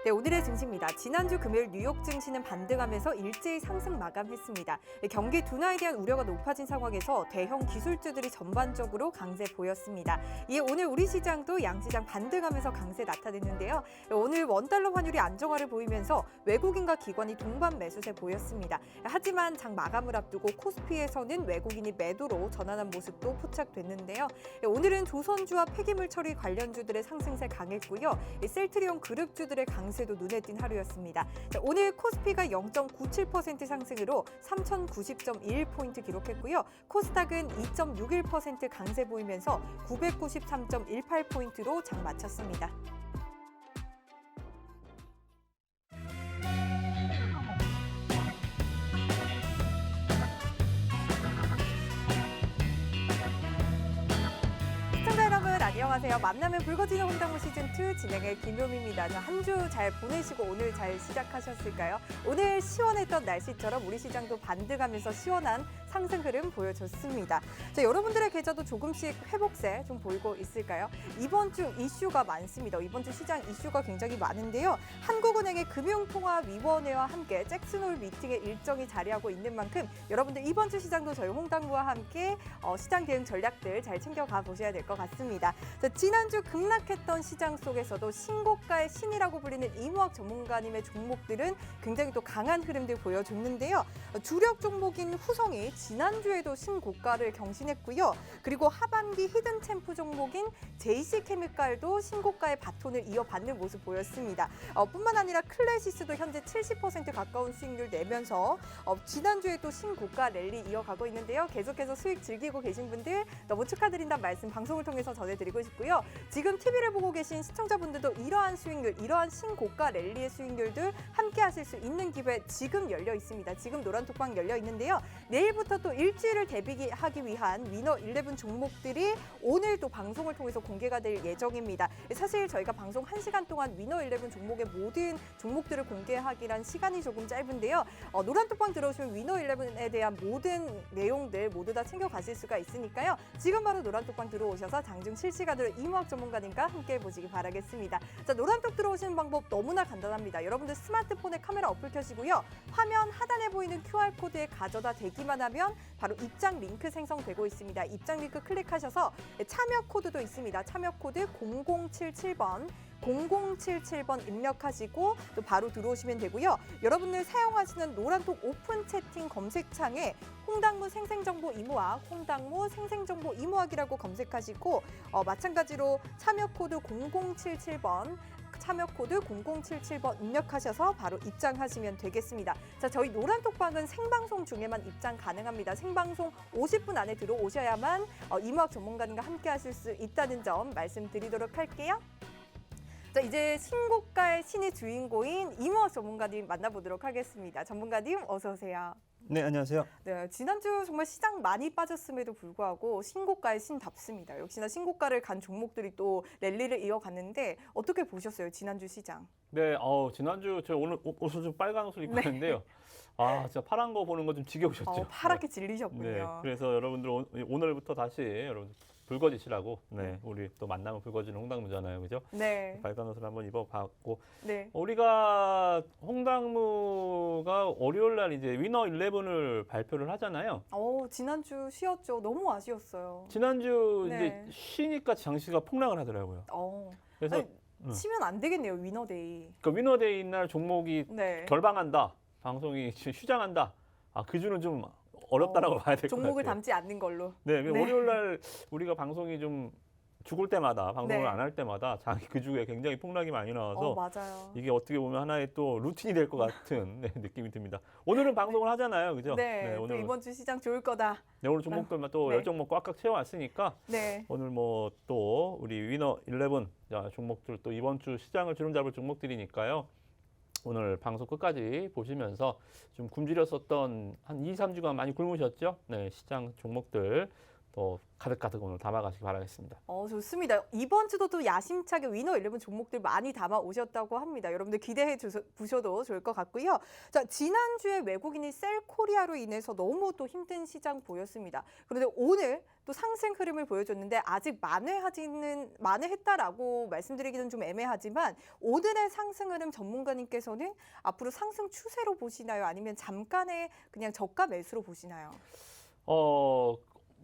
네, 오늘의 증시입니다. 지난주 금요일 뉴욕 증시는 반등하면서 일제히 상승 마감했습니다. 경기 둔화에 대한 우려가 높아진 상황에서 대형 기술주들이 전반적으로 강세 보였습니다. 이에 오늘 우리 시장도 양시장 반등하면서 강세 나타냈는데요. 오늘 원달러 환율이 안정화를 보이면서 외국인과 기관이 동반 매수세 보였습니다. 하지만 장 마감을 앞두고 코스피에서는 외국인이 매도로 전환한 모습도 포착됐는데요. 오늘은 조선주와 폐기물 처리 관련주들의 상승세 강했고요. 셀트리온 그룹주들의 강세도 눈에 띈 하루였습니다. 오늘 코스피가 0.97% 상승으로 3090.1포인트 기록했고요. 코스닥은 2.61% 강세 보이면서 993.18포인트로 장 마쳤습니다. 안녕하세요. 만나면 붉어지는 홍당무 시즌2 진행의 김효미입니다. 한 주 잘 보내시고 오늘 잘 시작하셨을까요? 오늘 시원했던 날씨처럼 우리 시장도 반등하면서 시원한 상승 흐름 보여줬습니다. 자, 여러분들의 계좌도 조금씩 회복세 좀 보이고 있을까요? 이번 주 이슈가 많습니다. 이번 주 시장 이슈가 굉장히 많은데요. 한국은행의 금융통화위원회와 함께 잭슨홀 미팅의 일정이 자리하고 있는 만큼 여러분들 이번 주 시장도 저희 홍당무와 함께 시장 대응 전략들 잘 챙겨가 보셔야 될 것 같습니다. 자, 지난주 급락했던 시장 속에서도 신고가의 신이라고 불리는 이무학 전문가님의 종목들은 굉장히 또 강한 흐름들 보여줬는데요. 주력 종목인 후성이 지난주에도 신고가를 경신했고요. 그리고 하반기 히든 챔프 종목인 JC케미칼도 신고가의 바톤을 이어받는 모습 보였습니다. 뿐만 아니라 클래시스도 현재 70% 가까운 수익률 내면서 지난주에 또 신고가 랠리 이어가고 있는데요. 계속해서 수익 즐기고 계신 분들 너무 축하드린다는 말씀 방송을 통해서 전해드리고 싶고요. 지금 TV를 보고 계신 시청자분들도 이러한 수익률, 이러한 신고가 랠리의 수익률들 함께 하실 수 있는 기회 지금 열려 있습니다. 지금 노란톡방 열려 있는데요. 내일부터 또 일주일을 대비하기 위한 위너 11 종목들이 오늘 또 방송을 통해서 공개가 될 예정입니다. 사실 저희가 방송 1시간 동안 위너 11 종목의 모든 종목들을 공개하기란 시간이 조금 짧은데요. 노란톡방 들어오시면 위너 11에 대한 모든 내용들 모두 다 챙겨가실 수가 있으니까요. 지금 바로 노란톡방 들어오셔서 장중 실시간으로 이무학 전문가님과 함께 보시기 바라겠습니다. 자, 노란톡 들어오시는 방법 너무나 간단합니다. 여러분들 스마트폰에 카메라 어플 켜시고요. 화면 하단에 보이는 QR코드에 가져다 대기만 하면 바로 입장 링크 생성되고 있습니다. 입장 링크 클릭하셔서 참여 코드도 있습니다. 참여 코드 0077번 0077번 입력하시고 또 바로 들어오시면 되고요. 여러분들 사용하시는 노란톡 오픈 채팅 검색창에 홍당무 생생정보 이무학, 홍당무 생생정보 이무학이라고 검색하시고 마찬가지로 참여 코드 0077번 참여 코드 0077번 입력하셔서 바로 입장하시면 되겠습니다. 자, 저희 노란톡방은 생방송 중에만 입장 가능합니다. 생방송 50분 안에 들어오셔야만 이무학 전문가님과 함께 하실 수 있다는 점 말씀드리도록 할게요. 자, 이제 신고가의 신의 주인공인 이무학 전문가님 만나보도록 하겠습니다. 전문가님 어서 오세요. 네, 안녕하세요. 네, 지난주 정말 시장 많이 빠졌음에도 불구하고 신고가의 신답습니다. 역시나 신고가를 간 종목들이 또 랠리를 이어갔는데 어떻게 보셨어요, 지난주 시장? 네, 지난주 저 오늘 옷을 좀 빨간 옷을 입고 왔는데요. 진짜 파란 거 보는 거 좀 지겨우셨죠? 파랗게 질리셨군요. 네, 그래서 여러분들 오늘부터 다시 여러분들 붉어지시라고, 네, 우리 또 만나면 붉어지는 홍당무잖아요, 그죠? 네. 빨간 옷을 한번 입어봤고, 네. 우리가 홍당무가 월요일 날 이제 위너 11을 발표를 하잖아요. 지난주 쉬었죠. 너무 아쉬웠어요. 지난주 네. 이제 쉬니까 장시가 폭락을 하더라고요. 그래서 치면 안 되겠네요, 위너데이. 그 위너데이 날 종목이 네. 결방한다, 방송이 휴장한다. 그 주는 좀 어렵다라고 봐야 될 것 같아요. 종목을 담지 않는 걸로. 네, 월요일 날 우리가 방송이 좀 죽을 때마다 방송을 네. 안 할 때마다 그 주에 굉장히 폭락이 많이 나와서 맞아요. 이게 어떻게 보면 하나의 또 루틴이 될 것 같은 느낌이 듭니다. 오늘은 방송을 하잖아요, 그죠? 네, 오늘 또 이번 주 시장 좋을 거다. 네, 오늘 종목들만 또 네. 10종목 꽉꽉 채워왔으니까 네. 오늘 뭐 또 우리 위너 11 종목들 또 이번 주 시장을 주름잡을 종목들이니까요. 오늘 방송 끝까지 보시면서 좀 굶주렸었던 한 2, 3주간 많이 굶으셨죠? 네, 시장 종목들 또 가득가득 오늘 담아가시기 바라겠습니다. 좋습니다. 이번 주도 또 야심차게 위너 11 종목들 많이 담아 오셨다고 합니다. 여러분들 기대해 보셔도 좋을 것 같고요. 자, 지난주에 외국인이 셀코리아로 인해서 너무 또 힘든 시장 보였습니다. 그런데 오늘 또 상승 흐름을 보여줬는데 아직 만회했다라고 말씀드리기는 좀 애매하지만 오늘의 상승 흐름 전문가님께서는 앞으로 상승 추세로 보시나요? 아니면 잠깐의 그냥 저가 매수로 보시나요?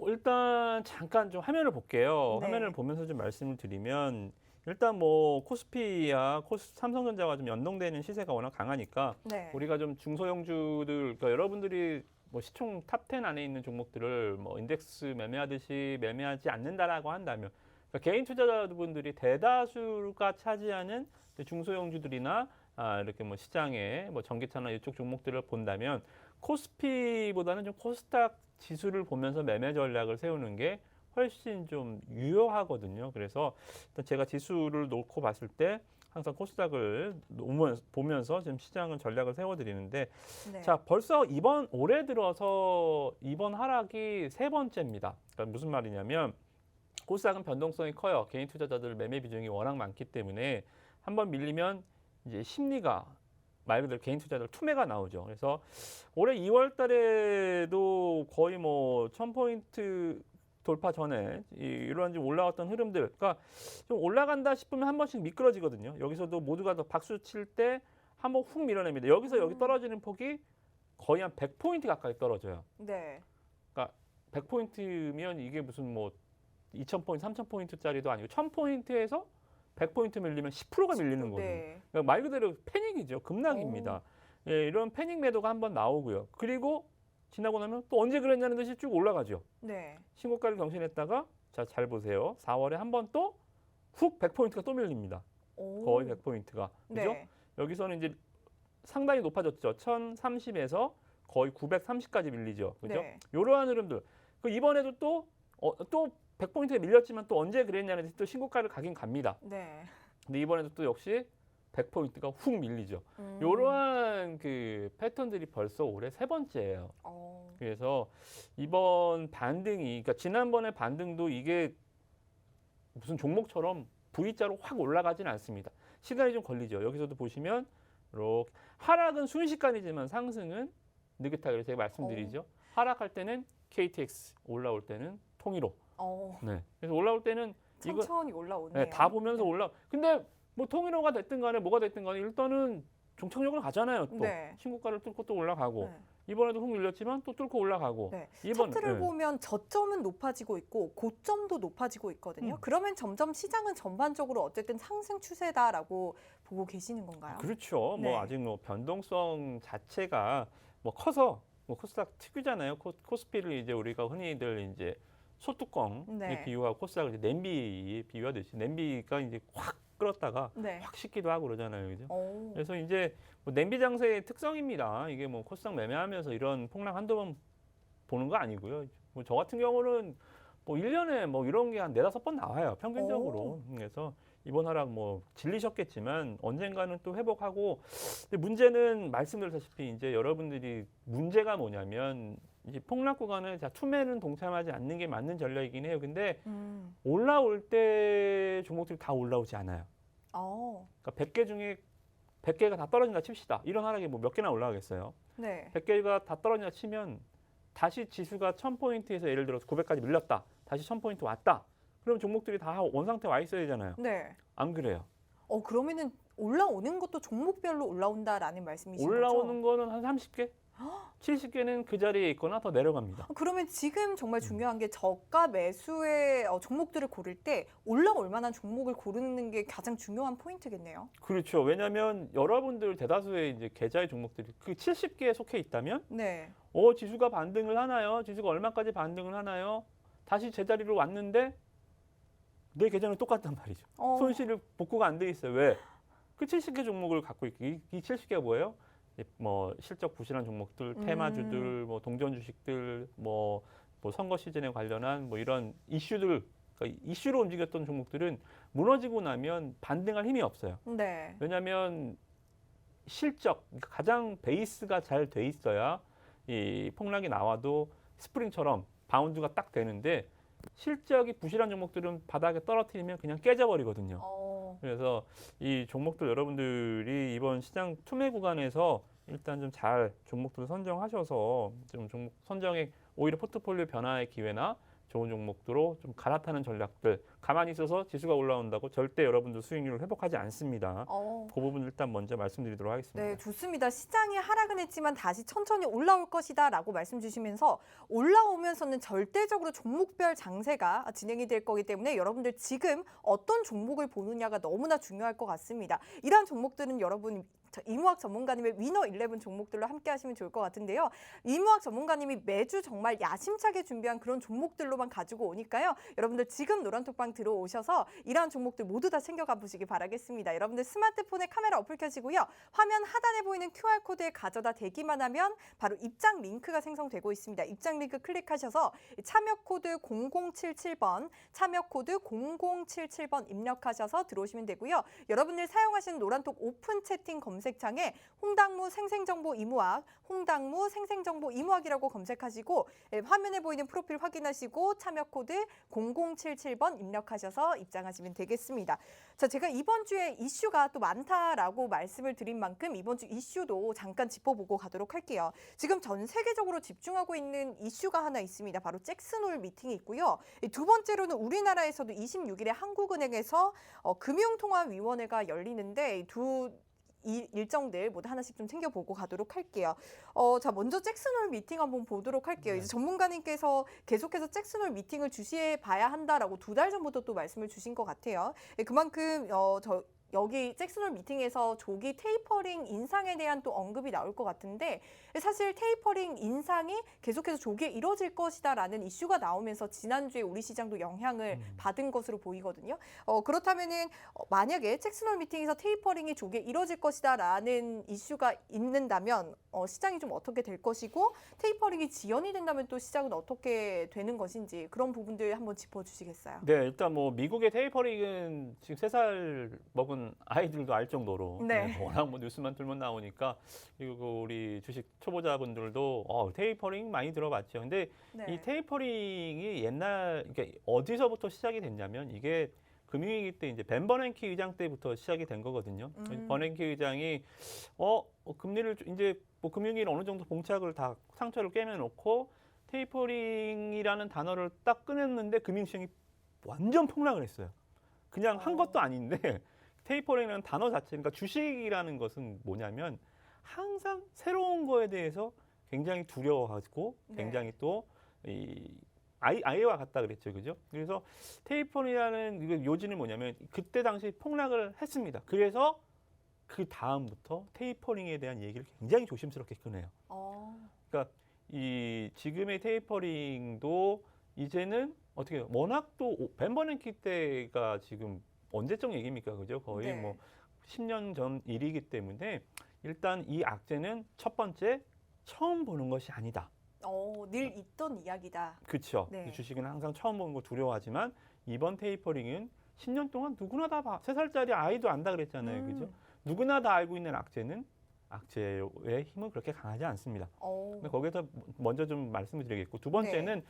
일단 잠깐 좀 화면을 볼게요. 네. 화면을 보면서 좀 말씀을 드리면 일단 뭐 코스피와 삼성전자와 좀 연동되는 시세가 워낙 강하니까 네. 우리가 좀 중소형주들, 그러니까 여러분들이 뭐 시총 탑10 안에 있는 종목들을 뭐 인덱스 매매하듯이 매매하지 않는다라고 한다면 그러니까 개인 투자자분들이 대다수가 차지하는 중소형주들이나 이렇게 뭐 시장에 뭐 전기차나 이쪽 종목들을 본다면 코스피보다는 좀 코스닥 지수를 보면서 매매 전략을 세우는 게 훨씬 좀 유효하거든요. 그래서 일단 제가 지수를 놓고 봤을 때 항상 코스닥을 보면서 지금 시장은 전략을 세워드리는데 네. 자, 벌써 올해 들어서 이번 하락이 세 번째입니다. 그러니까 무슨 말이냐면 코스닥은 변동성이 커요. 개인 투자자들 매매 비중이 워낙 많기 때문에 한번 밀리면 이제 심리가 말 그대로 개인 투자자들 투매가 나오죠. 그래서 올해 2월 달에도 거의 뭐 1000포인트 돌파 전에 이러한 좀 올라왔던 흐름들, 그러니까 좀 올라간다 싶으면 한 번씩 미끄러지거든요. 여기서도 모두가 더 박수 칠 때 한 번 훅 밀어냅니다. 여기서 여기 떨어지는 폭이 거의 한 100포인트 가까이 떨어져요. 네. 그러니까 100포인트면 이게 무슨 뭐 2000포인트, 3000포인트짜리도 아니고 1000포인트에서 100포인트 밀리면 10%가 밀리는 거죠. 네. 그러니까 말 그대로 패닉이죠. 급락입니다. 예, 이런 패닉 매도가 한번 나오고요. 그리고 지나고 나면 또 언제 그랬냐는 듯이 쭉 올라가죠. 네. 신고가를 경신했다가 자, 잘 보세요. 4월에 한 번 또 훅 100포인트가 또 밀립니다. 거의 100포인트가. 그죠? 네. 여기서는 이제 상당히 높아졌죠. 1030에서 거의 930까지 밀리죠. 그죠? 네. 이러한 흐름들. 이번에도 또 100포인트에 밀렸지만 또 언제 그랬냐는 듯이 또 신고가를 가긴 갑니다. 네. 근데 이번에도 또 역시 100포인트가 훅 밀리죠. 이러한 그 패턴들이 벌써 올해 세 번째예요. 그래서 이번 반등이, 그러니까 지난번에 반등도 이게 무슨 종목처럼 V자로 확 올라가진 않습니다. 시간이 좀 걸리죠. 여기서도 보시면 이렇게 하락은 순식간이지만 상승은 느긋하게 제가 말씀드리죠. 하락할 때는 KTX, 올라올 때는 통일호. 네. 그래서 올라올 때는 천천히 올라오네요. 네, 다 보면서 근데 뭐 통일호가 됐든 간에 뭐가 됐든 간에 일단은 종착역을 가잖아요. 또 네. 신고가를 뚫고 또 올라가고 네. 이번에도 훅 밀렸지만 또 뚫고 올라가고. 네. 이번 차트를 보면 저점은 높아지고 있고 고점도 높아지고 있거든요. 그러면 점점 시장은 전반적으로 어쨌든 상승 추세다라고 보고 계시는 건가요? 그렇죠. 네. 뭐 아직 뭐 변동성 자체가 뭐 커서 뭐 코스닥 특유잖아요. 코스피를 이제 우리가 흔히들 이제 소뚜껑에 네. 비유하고 코스닥을 이제 냄비에 비유하듯이 냄비가 이제 확 끓었다가 네. 확 식기도 하고 그러잖아요. 그죠? 오. 그래서 이제 뭐 냄비 장세의 특성입니다. 이게 뭐 코스닥 매매하면서 이런 폭락 한두 번 보는 거 아니고요. 뭐 저 같은 경우는 뭐 1년에 뭐 이런 게 한 4-5번 나와요. 평균적으로. 그래서 이번 하락 뭐 질리셨겠지만 언젠가는 또 회복하고, 근데 문제는 말씀드렸다시피 이제 여러분들이 문제가 뭐냐면 이제 폭락 구간에 투매는 동참하지 않는 게 맞는 전략이긴 해요. 근데 올라올 때 종목들이 다 올라오지 않아요. 그러니까 100개 중에 100개가 다 떨어진다 칩시다. 이런 하락이 뭐 몇 개나 올라가겠어요. 네. 100개가 다 떨어진다 치면 다시 지수가 1000포인트에서 예를 들어서 900까지 밀렸다. 다시 1000포인트 왔다. 그럼 종목들이 다 원상태 와 있어야 되잖아요. 네. 안 그래요. 그러면은 올라오는 것도 종목별로 올라온다라는 말씀이신 거죠? 올라오는 거는 한 30개? 70개는 그 자리에 있거나 더 내려갑니다. 그러면 지금 정말 중요한 게 저가 매수의 종목들을 고를 때 올라올 만한 종목을 고르는 게 가장 중요한 포인트겠네요. 그렇죠. 왜냐하면 여러분들 대다수의 이제 계좌의 종목들이 그 70개에 속해 있다면 네. 지수가 반등을 하나요? 지수가 얼마까지 반등을 하나요? 다시 제자리로 왔는데 내 계좌는 똑같단 말이죠. 손실을 복구가 안 돼 있어요. 왜? 그 70개 종목을 갖고 있기. 이 70개가 뭐예요? 뭐 실적 부실한 종목들, 테마주들, 뭐 동전 주식들, 뭐 선거 시즌에 관련한 뭐 이런 이슈들, 그러니까 이슈로 움직였던 종목들은 무너지고 나면 반등할 힘이 없어요. 네. 왜냐하면 실적, 가장 베이스가 잘 돼 있어야 이 폭락이 나와도 스프링처럼 바운드가 딱 되는데 실적이 부실한 종목들은 바닥에 떨어뜨리면 그냥 깨져버리거든요. 그래서 이 종목들 여러분들이 이번 시장 투매 구간에서 일단 좀 잘 종목들 선정하셔서 좀 종목 선정에 오히려 포트폴리오 변화의 기회나 좋은 종목들로 좀 갈아타는 전략들 가만히 있어서 지수가 올라온다고 절대 여러분들 수익률을 회복하지 않습니다. 그 부분 일단 먼저 말씀드리도록 하겠습니다. 네, 좋습니다. 시장이 하락은 했지만 다시 천천히 올라올 것이다 라고 말씀 주시면서 올라오면서는 절대적으로 종목별 장세가 진행이 될 거기 때문에 여러분들 지금 어떤 종목을 보느냐가 너무나 중요할 것 같습니다. 이러한 종목들은 여러분 이무학 전문가님의 위너 11 종목들로 함께 하시면 좋을 것 같은데요. 이무학 전문가님이 매주 정말 야심차게 준비한 그런 종목들로만 가지고 오니까요. 여러분들 지금 노란톡방 들어오셔서 이러한 종목들 모두 다 챙겨가 보시기 바라겠습니다. 여러분들 스마트폰에 카메라 어플 켜지고요. 화면 하단에 보이는 QR코드에 가져다 대기만 하면 바로 입장 링크가 생성되고 있습니다. 입장 링크 클릭하셔서 참여 코드 0077번, 참여 코드 0077번 입력하셔서 들어오시면 되고요. 여러분들 사용하시는 노란톡 오픈 채팅 검색창에 홍당무 생생정보 이무학, 홍당무 생생정보 이무학이라고 검색하시고 화면에 보이는 프로필 확인하시고 참여 코드 0077번 입력하셔서 입장하시면 되겠습니다. 자, 제가 이번 주에 이슈가 또 많다라고 말씀을 드린 만큼 이번 주 이슈도 잠깐 짚어보고 가도록 할게요. 지금 전 세계적으로 집중하고 있는 이슈가 하나 있습니다. 바로 잭슨홀 미팅이 있고요. 두 번째로는 우리나라에서도 26일에 한국은행에서 금융통화위원회가 열리는데 이 일정들 모두 하나씩 좀 챙겨보고 가도록 할게요. 자, 먼저 잭슨홀 미팅 한번 보도록 할게요. 이제 전문가님께서 계속해서 잭슨홀 미팅을 주시해 봐야 한다라고 2달 전부터 또 말씀을 주신 것 같아요. 그만큼 여기 잭슨홀 미팅에서 조기 테이퍼링 인상에 대한 또 언급이 나올 것 같은데 사실 테이퍼링 인상이 계속해서 조기에 이뤄질 것이다라는 이슈가 나오면서 지난주에 우리 시장도 영향을 받은 것으로 보이거든요. 그렇다면은 만약에 잭슨홀 미팅에서 테이퍼링이 조기에 이뤄질 것이다라는 이슈가 있는다면 시장이 좀 어떻게 될 것이고 테이퍼링이 지연이 된다면 또 시장은 어떻게 되는 것인지 그런 부분들 한번 짚어주시겠어요? 네, 일단 뭐 미국의 테이퍼링은 지금 3살 먹은 아이들도 알 정도로 네. 워낙 뭐 뉴스만 틀면 나오니까 그리고 우리 주식 초보자분들도 테이퍼링 많이 들어봤죠. 근데 네. 이 테이퍼링이 그러니까 어디서부터 시작이 됐냐면 이게 금융위기 때 이제 벤 버냉키 의장 때부터 시작이 된 거거든요. 버냉키 의장이 금리를 이제 뭐 금융위기를 어느 정도 봉착을 다 상처를 꿰매놓고 테이퍼링이라는 단어를 딱 꺼냈는데 금융시장이 완전 폭락을 했어요. 그냥 한 것도 아닌데 테이퍼링이라는 단어 자체, 그러니까 주식이라는 것은 뭐냐면 항상 새로운 거에 대해서 굉장히 두려워하고 굉장히 또 아이와 같다 그랬죠, 그죠? 그래서 테이퍼링이라는 요지는 뭐냐면 그때 당시 폭락을 했습니다. 그래서 그 다음부터 테이퍼링에 대한 얘기를 굉장히 조심스럽게 꺼내요. 그러니까 이 지금의 테이퍼링도 이제는 어떻게 해요? 워낙 또 벤 버냉키 때가 지금 언제적 얘기입니까? 그죠? 거의 네. 뭐 10년 전 일이기 때문에 일단 이 악재는 첫 번째 처음 보는 것이 아니다. 늘 있던 이야기다. 그렇죠. 네. 주식은 항상 처음 보는 거 두려워하지만 이번 테이퍼링은 10년 동안 누구나 다 3살짜리 아이도 안다 그랬잖아요. 그죠? 누구나 다 알고 있는 악재의 힘은 그렇게 강하지 않습니다. 근데 거기서 먼저 좀 말씀을 드리겠고 두 번째는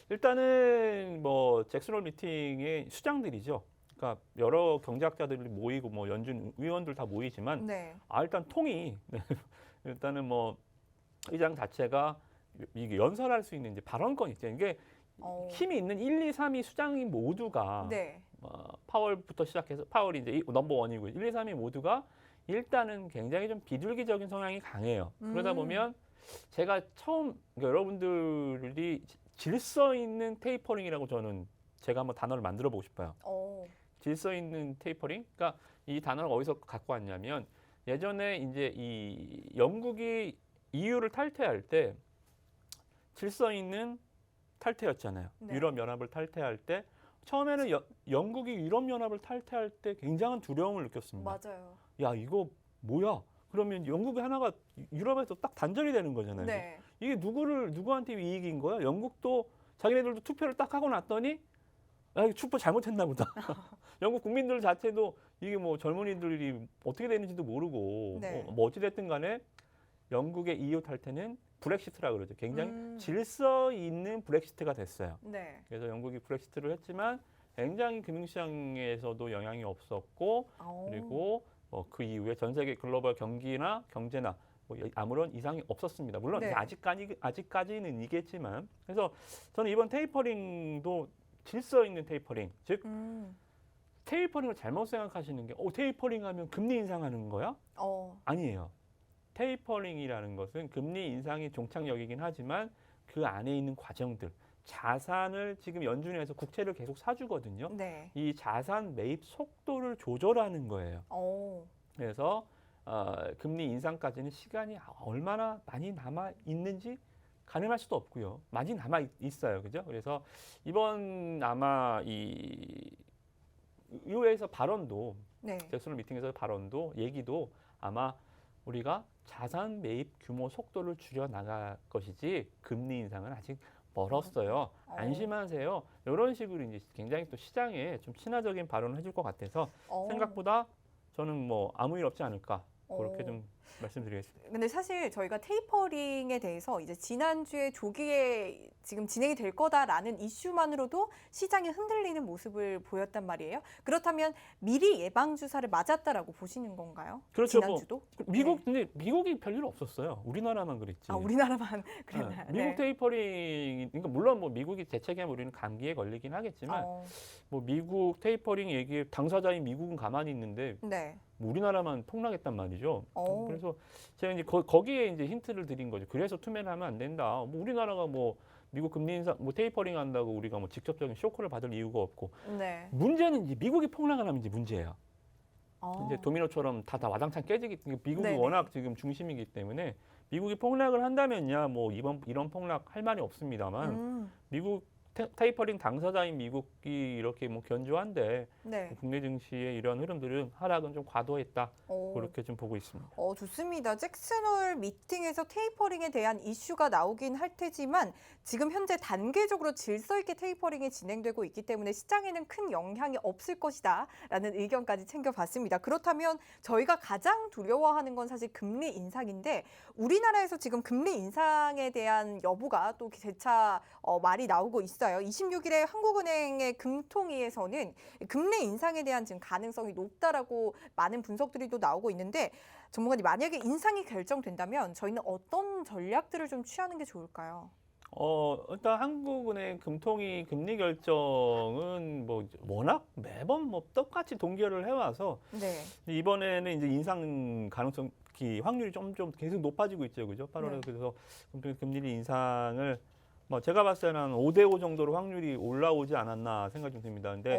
일단은 뭐 잭슨홀 미팅의 수장들이죠. 그러니까 여러 경제학자들이 모이고 뭐 연준 의원들 다 모이지만 일단 통이 일단은 뭐 의장 자체가 이게 연설할 수 있는 이제 발언권이 있죠. 이게 힘이 있는 1, 2, 3위 수장이 모두가 파월부터 시작해서 파월이 이제 넘버 원이고 1, 2, 3위 모두가 일단은 굉장히 좀 비둘기적인 성향이 강해요. 그러다 보면 제가 처음 그러니까 여러분들이 질서 있는 테이퍼링이라고 제가 한번 단어를 만들어 보고 싶어요. 질서 있는 테이퍼링? 그러니까 이 단어를 어디서 갖고 왔냐면 예전에 이제 이 영국이 EU를 탈퇴할 때 질서 있는 탈퇴였잖아요. 유럽연합을 탈퇴할 때 처음에는 영국이 유럽연합을 탈퇴할 때 굉장한 두려움을 느꼈습니다. 맞아요. 야, 이거 뭐야? 그러면 영국이 하나가 유럽에서 딱 단절이 되는 거잖아요. 이게 누구한테 이익인 거야? 영국도 자기네들도 투표를 딱 하고 났더니 이거 투표 잘못했나 보다. 영국 국민들 자체도 이게 뭐 젊은이들이 어떻게 되는지도 모르고 뭐 어찌됐든 간에 영국의 EU 탈퇴는 브렉시트라 그러죠. 굉장히 음. 질서 있는 브렉시트가 됐어요. 네. 그래서 영국이 브렉시트를 했지만 굉장히 금융시장에서도 영향이 없었고 그리고 그 이후에 전 세계 글로벌 경기나 경제나 뭐 아무런 이상이 없었습니다. 물론 네. 아직까지는 이겠지만 그래서 저는 이번 테이퍼링도 질서 있는 테이퍼링, 즉 테이퍼링을 잘못 생각하시는 게 테이퍼링하면 금리 인상하는 거야? 아니에요. 테이퍼링이라는 것은 금리 인상이 종착역이긴 하지만 그 안에 있는 과정들, 자산을 지금 연준에서 국채를 계속 사주거든요. 네. 이 자산 매입 속도를 조절하는 거예요. 그래서 금리 인상까지는 시간이 얼마나 많이 남아 있는지 가늠할 수도 없고요. 많이 남아 있어요, 그죠? 그래서 이번 아마 이 의회에서 발언도 네. 잭슨 미팅에서 발언도 얘기도 아마 우리가 자산 매입 규모 속도를 줄여 나갈 것이지 금리 인상은 아직 멀었어요. 안심하세요. 이런 식으로 이제 굉장히 또 시장에 좀 친화적인 발언을 해줄 것 같아서 생각보다 저는 뭐 아무 일 없지 않을까 그렇게 좀 말씀드리겠습니다. 근데 사실 저희가 테이퍼링에 대해서 이제 지난주에 조기에 지금 진행이 될 거다라는 이슈만으로도 시장이 흔들리는 모습을 보였단 말이에요. 그렇다면 미리 예방 주사를 맞았다라고 보시는 건가요? 그렇죠. 지난주도? 근데 미국이 별일 없었어요. 우리나라만 그랬지. 우리나라만 그랬나요? 미국 테이퍼링, 그러니까 물론 뭐 미국이 대책하면 우리는 감기에 걸리긴 하겠지만 뭐 미국 테이퍼링 얘기 당사자인 미국은 가만히 있는데 네. 뭐 우리나라만 폭락했단 말이죠. 그래서 제가 이제 거기에 이제 힌트를 드린 거죠. 그래서 투매를 하면 안 된다. 뭐 우리나라가 뭐 미국 금리 인상, 뭐 테이퍼링 한다고 우리가 뭐 직접적인 쇼크를 받을 이유가 없고 네. 문제는 이제 미국이 폭락을 하면 이제 문제예요. 이제 도미노처럼 다 와당창 깨지기 때문에 미국이 네네. 워낙 지금 중심이기 때문에 미국이 폭락을 한다면야 뭐 이런 폭락 할 말이 없습니다만 미국 테이퍼링 당사자인 미국이 이렇게 뭐 견조한데 네. 국내 증시의 이런 흐름들은 하락은 좀 과도했다. 그렇게 좀 보고 있습니다. 좋습니다. 잭슨홀 미팅에서 테이퍼링에 대한 이슈가 나오긴 할 테지만 지금 현재 단계적으로 질서 있게 테이퍼링이 진행되고 있기 때문에 시장에는 큰 영향이 없을 것이다라는 의견까지 챙겨봤습니다. 그렇다면 저희가 가장 두려워하는 건 사실 금리 인상인데 우리나라에서 지금 금리 인상에 대한 여부가 또 재차 말이 나오고 있어요. 26일에 한국은행의 금통위에서는 금리 인상에 대한 지금 가능성이 높다라고 많은 분석들이 또 나오고 있는데 전문가님 만약에 인상이 결정된다면 저희는 어떤 전략들을 좀 취하는 게 좋을까요? 일단 한국은행 금통위 금리 결정은 뭐 워낙 매번 뭐 똑같이 동결을 해와서 네. 이번에는 이제 인상 가능성 확률이 좀 계속 높아지고 있죠, 그죠? 8월에 네. 그래서 금리 인상을 뭐 제가 봤을 때는 5대5 정도로 확률이 올라오지 않았나 생각이 좀 듭니다. 근데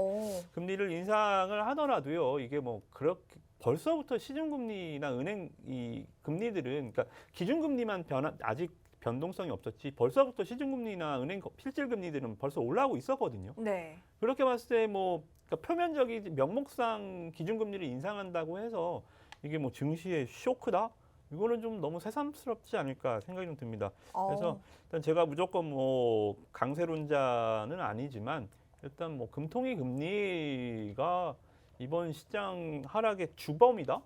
금리를 인상을 하더라도요, 이게 뭐 그렇게 벌써부터 시중금리나 은행 이 금리들은 그러니까 기준금리만 아직 변동성이 없었지 벌써부터 시중금리나 은행 실질금리들은 벌써 올라오고 있었거든요. 네. 그렇게 봤을 때 뭐 그러니까 표면적인 명목상 기준금리를 인상한다고 해서 이게 뭐 증시의 쇼크다? 이거는 좀 너무 새삼스럽지 않을까 생각이 좀 듭니다. 그래서 일단 제가 무조건 뭐 강세론자는 아니지만 일단 뭐 금통위 금리가 이번 시장 하락의 주범이다,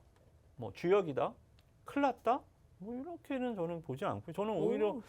뭐 주역이다, 큰일 났다, 뭐 이렇게는 저는 보지 않고 저는 오히려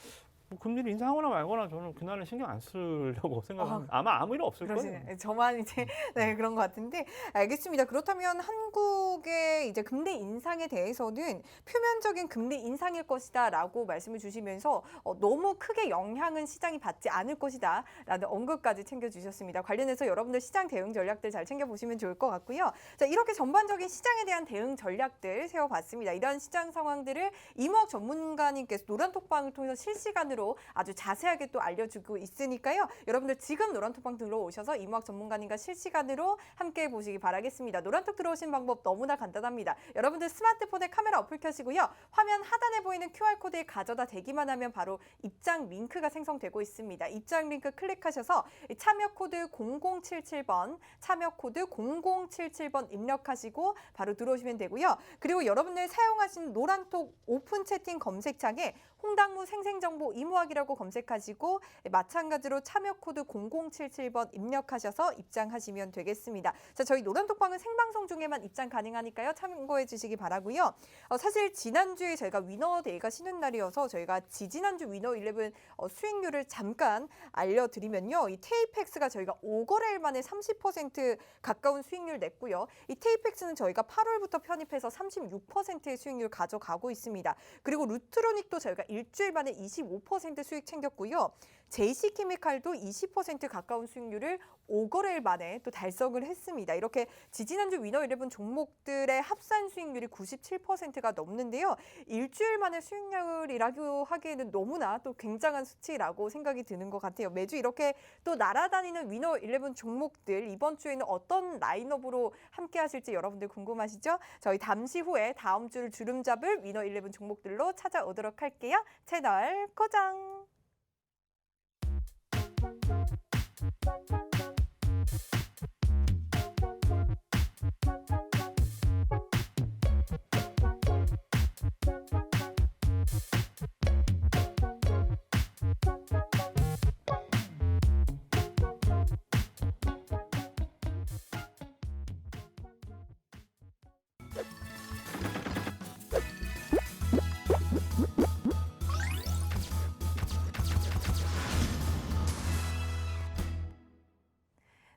뭐 금리를 인상하거나 말거나 저는 그날은 신경 안 쓰려고 생각합니다. 아마 아무 일 없을 거예요. 저만 이제 네, 그런 것 같은데 알겠습니다. 그렇다면 한국의 이제 금리 인상에 대해서는 표면적인 금리 인상일 것이다라고 말씀을 주시면서 너무 크게 영향은 시장이 받지 않을 것이다라는 언급까지 챙겨주셨습니다. 관련해서 여러분들 시장 대응 전략들 잘 챙겨보시면 좋을 것 같고요. 자, 이렇게 전반적인 시장에 대한 대응 전략들 세워봤습니다. 이러한 시장 상황들을 이무학 전문가님께서 노란톡방을 통해서 실시간으로 아주 자세하게 또 알려주고 있으니까요. 여러분들 지금 노란톡방 들어오셔서 이무학 전문가님과 실시간으로 함께 보시기 바라겠습니다. 노란톡 들어오신 방법 너무나 간단합니다. 여러분들 스마트폰에 카메라 어플 켜시고요. 화면 하단에 보이는 QR코드에 가져다 대기만 하면 바로 입장 링크가 생성되고 있습니다. 입장 링크 클릭하셔서 참여 코드 0077번, 참여 코드 0077번 입력하시고 바로 들어오시면 되고요. 그리고 여러분들 사용하신 노란톡 오픈 채팅 검색창에 홍당무 생생정보 이모학이라고 검색하시고 마찬가지로 참여 코드 0077번 입력하셔서 입장하시면 되겠습니다. 자, 저희 노란톡방은 생방송 중에만 입장 가능하니까요. 참고해 주시기 바라고요. 사실 지난주에 저희가 위너데이가 쉬는 날이어서 저희가 지지난주 위너 11 수익률을 잠깐 알려드리면요. 이 테이펙스가 저희가 5거래일 만에 30% 가까운 수익률 냈고요. 이 테이펙스는 저희가 8월부터 편입해서 36%의 수익률 가져가고 있습니다. 그리고 루트로닉도 저희가 일주일 만에 25% 수익 챙겼고요. JC케미칼도 20% 가까운 수익률을 5거래일 만에 또 달성을 했습니다. 이렇게 지지난주 위너 11 종목들의 합산 수익률이 97%가 넘는데요. 일주일 만에 수익률이라고 하기에는 너무나 또 굉장한 수치라고 생각이 드는 것 같아요. 매주 이렇게 또 날아다니는 위너 11 종목들 이번 주에는 어떤 라인업으로 함께 하실지 여러분들 궁금하시죠? 저희 잠시 후에 다음 주를 주름 잡을 위너 11 종목들로 찾아오도록 할게요. 채널 고정!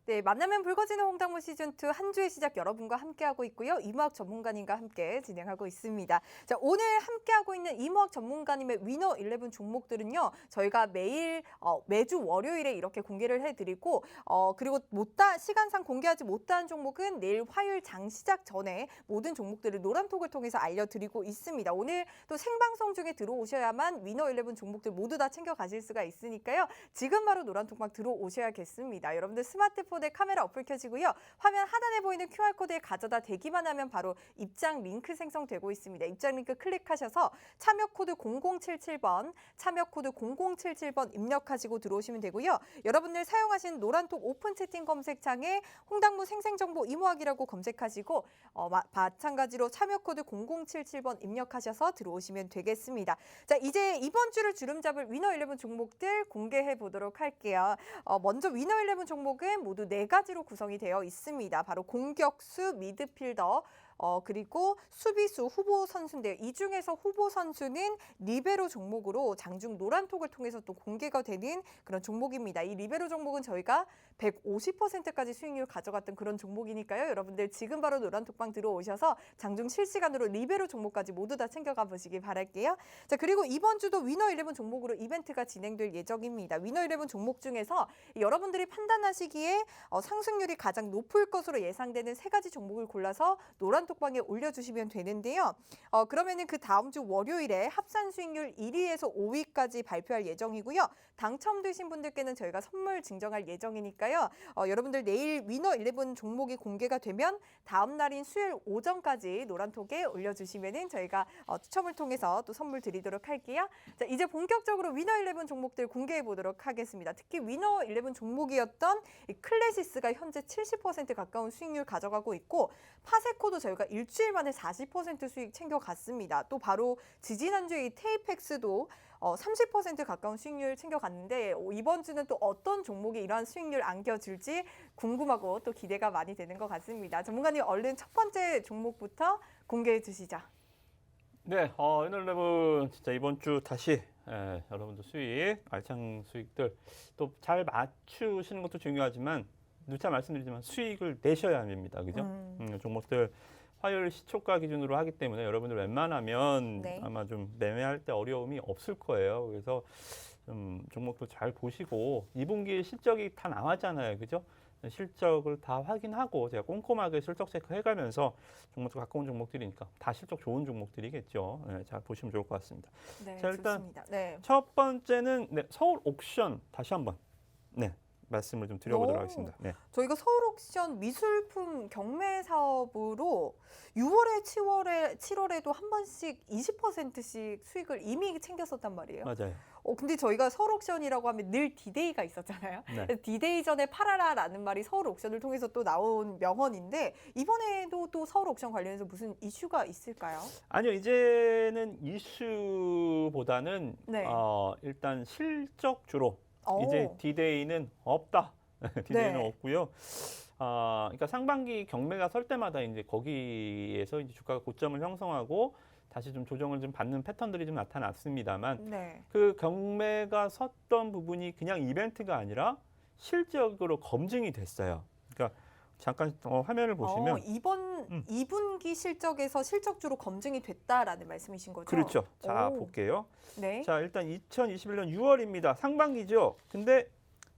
네, 만나면 붉어지는 홍당무 시즌2 한 주의 시작 여러분과 함께하고 있고요. 이모학 전문가님과 함께 진행하고 있습니다. 자, 오늘 함께하고 있는 이모학 전문가님의 위너 11 종목들은요. 저희가 매주 월요일에 이렇게 공개를 해드리고 그리고 시간상 공개하지 못한 종목은 내일 화요일 장 시작 전에 모든 종목들을 노란톡을 통해서 알려드리고 있습니다. 오늘 또 생방송 중에 들어오셔야만 위너 11 종목들 모두 다 챙겨가실 수가 있으니까요. 지금 바로 노란톡방 들어오셔야겠습니다. 여러분들 스마트폰 카메라 어플 켜지고요. 화면 하단에 보이는 QR코드에 가져다 대기만 하면 바로 입장 링크 생성되고 있습니다. 입장 링크 클릭하셔서 참여 코드 0077번, 참여 코드 0077번 입력하시고 들어오시면 되고요. 여러분들 사용하신 노란톡 오픈 채팅 검색창에 홍당무 생생정보 이모학이라고 검색하시고 마찬가지로 참여 코드 0077번 입력하셔서 들어오시면 되겠습니다. 자, 이제 이번 주를 주름 잡을 위너 11 종목들 공개해 보도록 할게요. 먼저 위너 11 종목은 모두 4가지로 구성이 되어 있습니다. 바로 공격수, 미드필더, 그리고 수비수 후보 선수인데요. 이 중에서 후보 선수는 리베로 종목으로 장중 노란톡을 통해서 또 공개가 되는 그런 종목입니다. 이 리베로 종목은 저희가 150%까지 수익률 가져갔던 그런 종목이니까요. 여러분들 지금 바로 노란톡방 들어오셔서 장중 실시간으로 리베로 종목까지 모두 다 챙겨가 보시기 바랄게요. 자, 그리고 이번 주도 위너 11 종목으로 이벤트가 진행될 예정입니다. 위너 11 종목 중에서 여러분들이 판단하시기에 상승률이 가장 높을 것으로 예상되는 3가지 종목을 골라서 노란톡방에 올려주시면 되는데요. 그러면은 그 다음 주 월요일에 합산 수익률 1위에서 5위까지 발표할 예정이고요. 당첨되신 분들께는 저희가 선물 증정할 예정이니까요. 여러분들 내일 위너 11 종목이 공개가 되면 다음 날인 수요일 오전까지 노란톡에 올려주시면은 저희가 추첨을 통해서 또 선물 드리도록 할게요. 자, 이제 본격적으로 위너 11 종목들 공개해 보도록 하겠습니다. 특히 위너 11 종목이었던 이 클래시스가 현재 70% 가까운 수익률 가져가고 있고 파세코도 저희가 일주일 만에 40% 수익 챙겨갔습니다. 또 바로 지지난주에 이 테이펙스도 30% 가까운 수익률 챙겨갔는데 이번 주는 또 어떤 종목이 이러한 수익률 안겨줄지 궁금하고 또 기대가 많이 되는 것 같습니다. 전문가님 얼른 첫 번째 종목부터 공개해 주시죠. 네, 위너11 진짜 이번 주 다시 여러분들 수익, 알찬 수익들 또 잘 맞추시는 것도 중요하지만 누차 말씀드리지만 수익을 내셔야 합니다. 그죠? 종목들 화요일 시초가 기준으로 하기 때문에 여러분들 웬만하면 네. 아마 좀 매매할 때 어려움이 없을 거예요. 그래서 종목도 잘 보시고 2분기 실적이 다 나왔잖아요. 그죠? 실적을 다 확인하고 제가 꼼꼼하게 실적 체크해가면서 종목도 가까운 종목들이니까 다 실적 좋은 종목들이겠죠. 네, 잘 보시면 좋을 것 같습니다. 네, 자, 일단 좋습니다. 네. 첫 번째는 서울 옥션 다시 한번 말씀을 좀 드려보도록 하겠습니다. 네. 저희가 서울 옥션 미술품 경매 사업으로 6월에 7월에도 한 번씩 20%씩 수익을 이미 챙겼었단 말이에요. 맞아요. 근데 저희가 서울 옥션이라고 하면 늘 디데이가 있었잖아요. 네. 그래서 디데이 전에 팔아라라는 말이 서울 옥션을 통해서 또 나온 명언인데 이번에도 또 서울 옥션 관련해서 무슨 이슈가 있을까요? 아니요, 이제는 이슈보다는 네. 일단 실적 주로 오. 이제 디데이는 없다. 디데이는 네. 없고요. 그러니까 상반기 경매가 설 때마다 이제 거기에서 이제 주가가 고점을 형성하고 다시 좀 조정을 좀 받는 패턴들이 좀 나타났습니다만 네. 그 경매가 섰던 부분이 그냥 이벤트가 아니라 실적으로 검증이 됐어요. 그러니까 잠깐 화면을 보시면 이번 2분기 실적에서 실적주로 검증이 됐다라는 말씀이신 거죠? 그렇죠. 자, 오. 볼게요. 네. 자, 일단 2021년 6월입니다. 상반기죠. 근데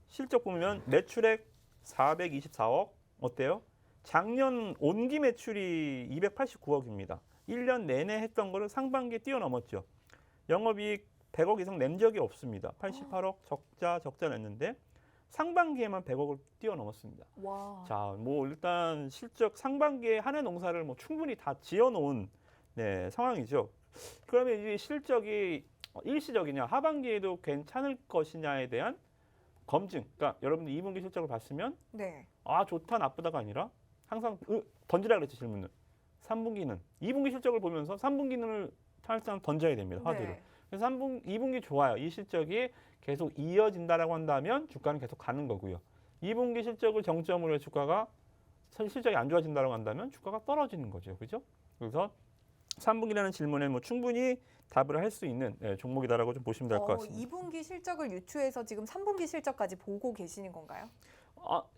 실적 보면 매출액 424억 어때요? 작년 온기 매출이 289억입니다. 1년 내내 했던 거를 상반기에 뛰어넘었죠. 영업이익 100억 이상 낸 적이 없습니다. 88억 적자 냈는데 상반기에만 100억을 뛰어넘었습니다. 와. 자, 뭐 일단 실적 상반기에 한 해 농사를 뭐 충분히 다 지어놓은 상황이죠. 그러면 이 실적이 일시적이냐, 하반기에도 괜찮을 것이냐에 대한 검증. 그러니까 여러분들 2분기 실적을 봤으면 네. 좋다 나쁘다가 아니라 항상 던지라 그랬죠, 질문을. 3분기는 2분기 실적을 보면서 3분기는 사실상 던져야 됩니다, 화두를. 네. 그래서 2분기 좋아요. 이 실적이 계속 이어진다라고 한다면 주가는 계속 가는 거고요. 2분기 실적을 정점으로 해서 주가가 실적이 안 좋아진다고 한다면 주가가 떨어지는 거죠. 그죠? 그래서 3분기라는 질문에 뭐 충분히 답을 할 수 있는 종목이다라고 좀 보시면 될 것 같습니다. 2분기 실적을 유추해서 지금 3분기 실적까지 보고 계시는 건가요?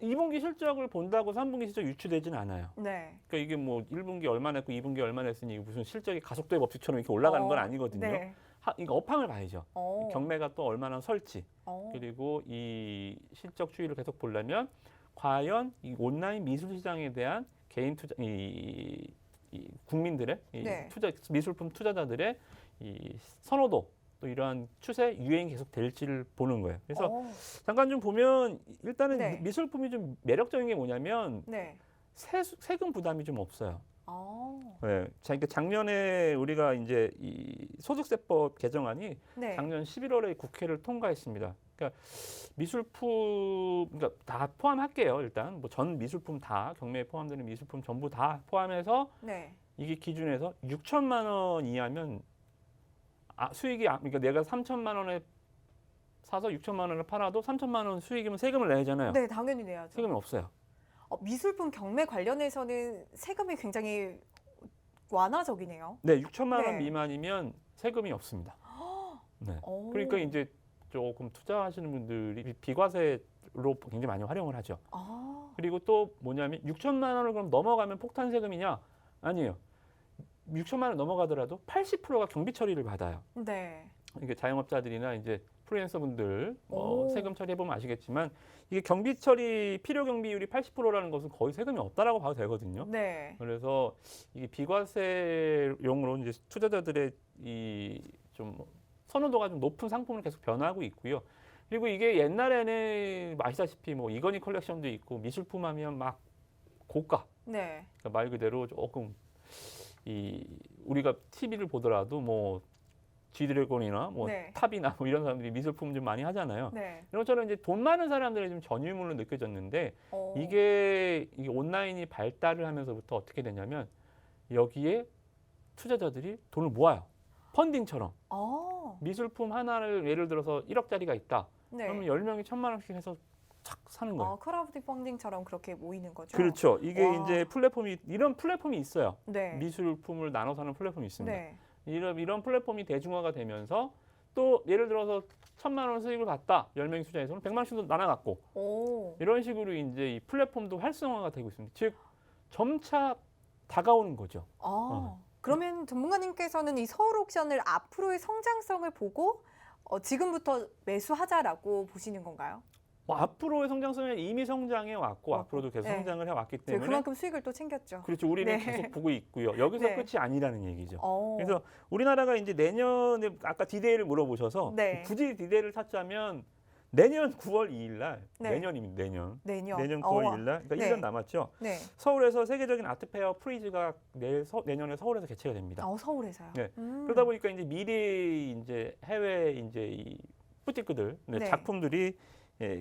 2분기 실적을 본다고 3분기 실적 유추되지는 않아요. 네. 그러니까 이게 뭐 1분기 얼마 냈고 2분기 얼마 냈으니 무슨 실적이 가속도의 법칙처럼 이렇게 올라가는 건 아니거든요. 네. 이거 업황을 봐야죠. 경매가 또 얼마나 설지. 그리고 이 실적 추이를 계속 보려면 과연 이 온라인 미술 시장에 대한 개인 투자, 이 국민들의 네. 미술품 투자자들의 이 선호도 또 이러한 추세 유행이 계속 될지를 보는 거예요. 그래서 잠깐 좀 보면 일단은 네. 미술품이 좀 매력적인 게 뭐냐면 네. 세금 부담이 좀 없어요. 아. 네, 그러니까 작년에 우리가 이제 이 소득세법 개정안이 네. 작년 11월에 국회를 통과했습니다. 그러니까 미술품, 그러니까 다 포함할게요. 일단 뭐 전 미술품 다 경매에 포함되는 미술품 전부 다 포함해서 네. 이게 기준에서 6천만 원 이하면 수익이 그러니까 내가 3천만 원에 사서 6천만 원을 팔아도 3천만 원 수익이면 세금을 내야 하잖아요. 네, 당연히 내야죠. 세금이 없어요. 미술품 경매 관련해서는 세금이 굉장히 완화적이네요. 네, 6천만 원 네. 미만이면 세금이 없습니다. 네. 오. 그러니까 이제 조금 투자하시는 분들이 비과세로 굉장히 많이 활용을 하죠. 그리고 또 뭐냐면 6천만 원을 그럼 넘어가면 폭탄 세금이냐? 아니에요. 6천만 원 넘어가더라도 80%가 경비 처리를 받아요. 네. 이게 자영업자들이나 이제 프리랜서 분들 오. 세금 처리해 보면 아시겠지만 이게 경비 처리 필요 경비율이 80%라는 것은 거의 세금이 없다라고 봐도 되거든요. 네. 그래서 이게 비과세용으로 이제 투자자들의 이 좀 선호도가 좀 높은 상품을 계속 변화하고 있고요. 그리고 이게 옛날에는 아시다시피 뭐 이건희 컬렉션도 있고 미술품 하면 막 고가, 네. 그러니까 말 그대로 조금 우리가 TV를 보더라도 뭐 G드래곤이나 뭐 네. 탑이나 뭐 이런 사람들이 미술품 좀 많이 하잖아요. 네. 이런 것처럼 이제 돈 많은 사람들의 좀 전유물로 느껴졌는데 이게 온라인이 발달을 하면서부터 어떻게 되냐면 여기에 투자자들이 돈을 모아요. 펀딩처럼. 미술품 하나를 예를 들어서 1억짜리가 있다. 네. 그러면 10명이 1,000만 원씩 해서 착 사는 거예요. 크라우드 펀딩처럼 그렇게 모이는 거죠? 그렇죠. 이게 와. 이제 이런 플랫폼이 있어요. 네. 미술품을 나눠 사는 플랫폼이 있습니다. 네. 이런 플랫폼이 대중화가 되면서 또 예를 들어서 1,000만 원 수익을 받다. 10명이 투자해서는 100만 원씩도 나눠갖고 이런 식으로 이제 이 플랫폼도 활성화가 되고 있습니다. 즉 점차 다가오는 거죠. 그러면 전문가님께서는 이 서울 옥션을 앞으로의 성장성을 보고 지금부터 매수하자라고 보시는 건가요? 앞으로의 성장성은 이미 성장해 왔고 앞으로도 계속 네. 성장을 해왔기 저희 때문에 그만큼 수익을 또 챙겼죠. 그렇죠. 우리는 네. 계속 보고 있고요. 여기서 네. 끝이 아니라는 얘기죠. 어. 그래서 우리나라가 이제 내년에 아까 디데이를 물어보셔서 네. 굳이 디데이를 찾자면 내년 9월 2일 날 네. 내년입니다. 내년. 내년. 내년 9월 2일 날. 그러니까 네. 1년 남았죠. 네. 서울에서 세계적인 아트페어 프리즈가 내년에 서울에서 개최가 됩니다. 서울에서요. 네. 그러다 보니까 이제 미리 이제 해외 이제 이 부티크들 네. 작품들이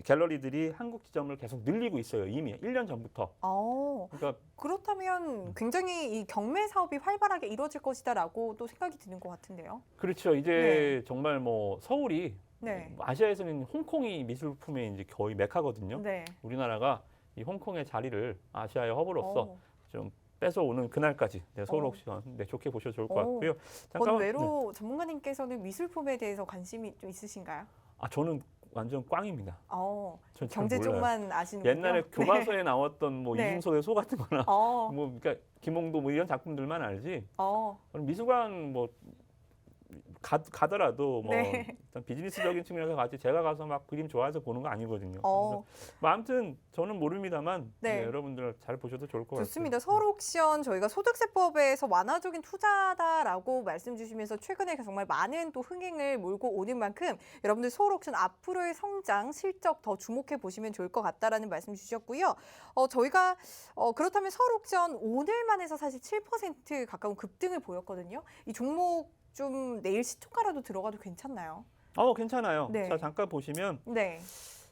갤러리들이 한국 지점을 계속 늘리고 있어요. 이미 1년 전부터. 그러니까 그렇다면 굉장히 이 경매 사업이 활발하게 이루어질 것이다라고 또 생각이 드는 것 같은데요. 그렇죠. 이제 정말 뭐 서울이 네. 아시아에서는 홍콩이 미술품의 이제 거의 메카거든요. 네. 우리나라가 이 홍콩의 자리를 아시아의 허브로서 어. 좀 뺏어오는 그날까지 서울 어. 옥션 좋게 보셔도 좋을 것 같고요. 권외로 전문가님께서는 미술품에 대해서 관심이 좀 있으신가요? 저는 완전 꽝입니다. 전 잘 경제 몰라요. 쪽만 아시는군요. 옛날에 교과서에 나왔던 뭐 네. 이중섭의 소 같은 거나 어. 뭐 그러니까 김홍도 뭐 이런 작품들만 알지. 어. 저는 미술관 뭐 가더라도 뭐 네. 일단 비즈니스적인 측면에서 같이 제가 가서 막 그림 좋아해서 보는 거 아니거든요. 어. 그래서 뭐 아무튼 저는 모릅니다만 네. 여러분들 잘 보셔도 좋을 것 좋습니다. 같아요. 서울 옥션 저희가 소득세법에서 완화적인 투자다라고 말씀 주시면서 최근에 정말 많은 또 흥행을 몰고 오는 만큼 여러분들 서울 옥션 앞으로의 성장 실적 더 주목해 보시면 좋을 것 같다라는 말씀 주셨고요. 저희가 그렇다면 서울 옥션 오늘만 해서 사실 7% 가까운 급등을 보였거든요. 이 종목 좀 내일 시초가라도 들어가도 괜찮나요? 괜찮아요. 네. 자 잠깐 보시면 네.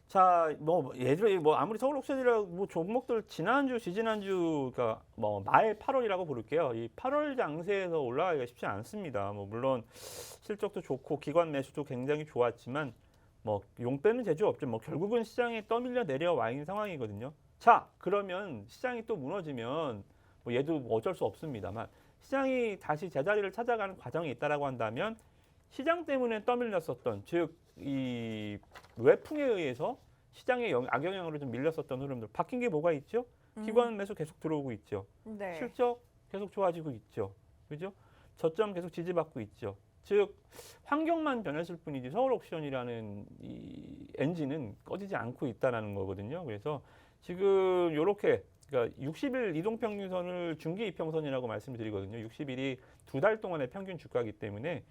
자, 뭐 예전에 뭐 아무리 서울 옥션이라 뭐 종목들 지난주, 지지난주 그러니까 뭐 말 8월이라고 부를게요. 이 8월 장세에서 올라가기가 쉽지 않습니다. 뭐 물론 실적도 좋고 기관 매수도 굉장히 좋았지만 뭐 용 빼는 재주 없죠. 뭐 결국은 시장에 떠밀려 내려와 있는 상황이거든요. 자, 그러면 시장이 또 무너지면 뭐 얘도 뭐 어쩔 수 없습니다만 시장이 다시 제자리를 찾아가는 과정이 있다라고 한다면 시장 때문에 떠밀렸었던 즉 이 외풍에 의해서 시장의 악영향으로 좀 밀렸었던 흐름들 바뀐 게 뭐가 있죠? 기관 매수 계속 들어오고 있죠. 네. 실적 계속 좋아지고 있죠. 그죠? 저점 계속 지지받고 있죠. 즉 환경만 변했을 뿐이지 서울 옥션이라는 이 엔진은 꺼지지 않고 있다라는 거거든요. 그래서 지금 요렇게 그러니까 60일 이동평균선을 중기 이평선이라고 말씀을 드리거든요. 60일이 2달 동안의 평균 주가이기 때문에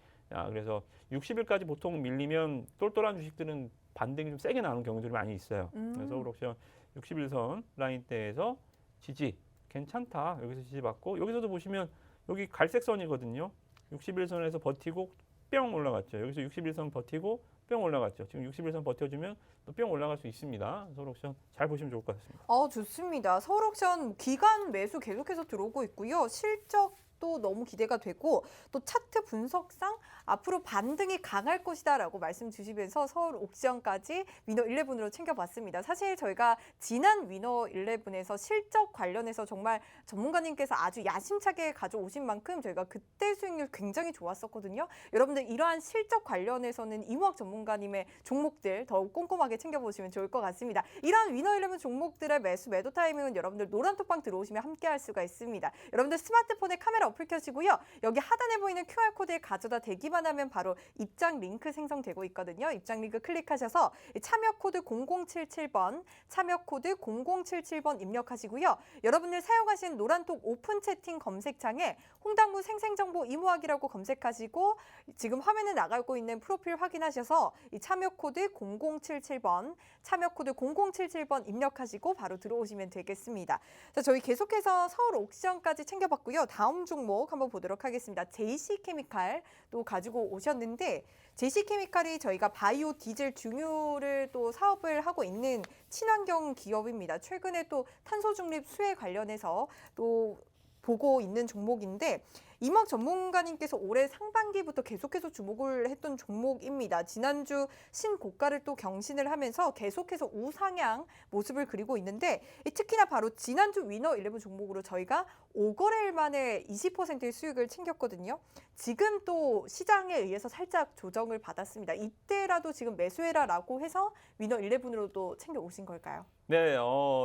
그래서 60일까지 보통 밀리면 똘똘한 주식들은 반등이 좀 세게 나오는 경우들이 많이 있어요. 그래서 서울 옥션 61선 라인대에서 지지 괜찮다. 여기서 지지받고 여기서도 보시면 여기 갈색 선이거든요. 61선에서 버티고 뿅 올라갔죠. 여기서 61선 버티고 뿅 올라갔죠. 지금 61선 버텨주면 또 뿅 올라갈 수 있습니다. 서울 옥션 잘 보시면 좋을 것 같습니다. 좋습니다. 서울 옥션 기관 매수 계속해서 들어오고 있고요. 실적도 너무 기대가 되고 또 차트 분석상 앞으로 반등이 강할 것이다라고 말씀 주시면서 서울 옥션까지 위너 11으로 챙겨봤습니다. 사실 저희가 지난 위너 11에서 실적 관련해서 정말 전문가님께서 아주 야심차게 가져오신 만큼 저희가 그때 수익률 굉장히 좋았었거든요. 여러분들 이러한 실적 관련해서는 이무학 전문가님의 종목들 더욱 꼼꼼하게 챙겨보시면 좋을 것 같습니다. 이러한 위너 11 종목들의 매수 매도 타이밍은 여러분들 노란톡방 들어오시면 함께할 수가 있습니다. 여러분들 스마트폰에 카메라 어플 켜시고요. 여기 하단에 보이는 QR코드에 가져다 대기만 하면 바로 입장 링크 생성되고 있거든요. 입장 링크 클릭하셔서 참여 코드 0077번, 참여 코드 0077번 입력하시고요. 여러분들 사용하신 노란톡 오픈 채팅 검색창에 홍당무 생생정보 이무학이라고 검색하시고 지금 화면에 나가고 있는 프로필 확인하셔서 이 참여 코드 0077번, 참여 코드 0077번 입력하시고 바로 들어오시면 되겠습니다. 자, 저희 계속해서 서울 옥션까지 챙겨봤고요. 다음 종목 한번 보도록 하겠습니다. JC케미칼 또 가지고 오셨는데 JC케미칼이 저희가 바이오 디젤 중유를 또 사업을 하고 있는 친환경 기업입니다. 최근에 또 탄소 중립 수혜 관련해서 또 보고 있는 종목인데 이막 전문가님께서 올해 상반기부터 계속해서 주목을 했던 종목입니다. 지난주 신고가를 또 경신을 하면서 계속해서 우상향 모습을 그리고 있는데 특히나 바로 지난주 위너 11 종목으로 저희가 5거래일 만에 20%의 수익을 챙겼거든요. 지금 또 시장에 의해서 살짝 조정을 받았습니다. 이때라도 지금 매수해라라고 해서 위너 11으로도 챙겨 오신 걸까요? 네,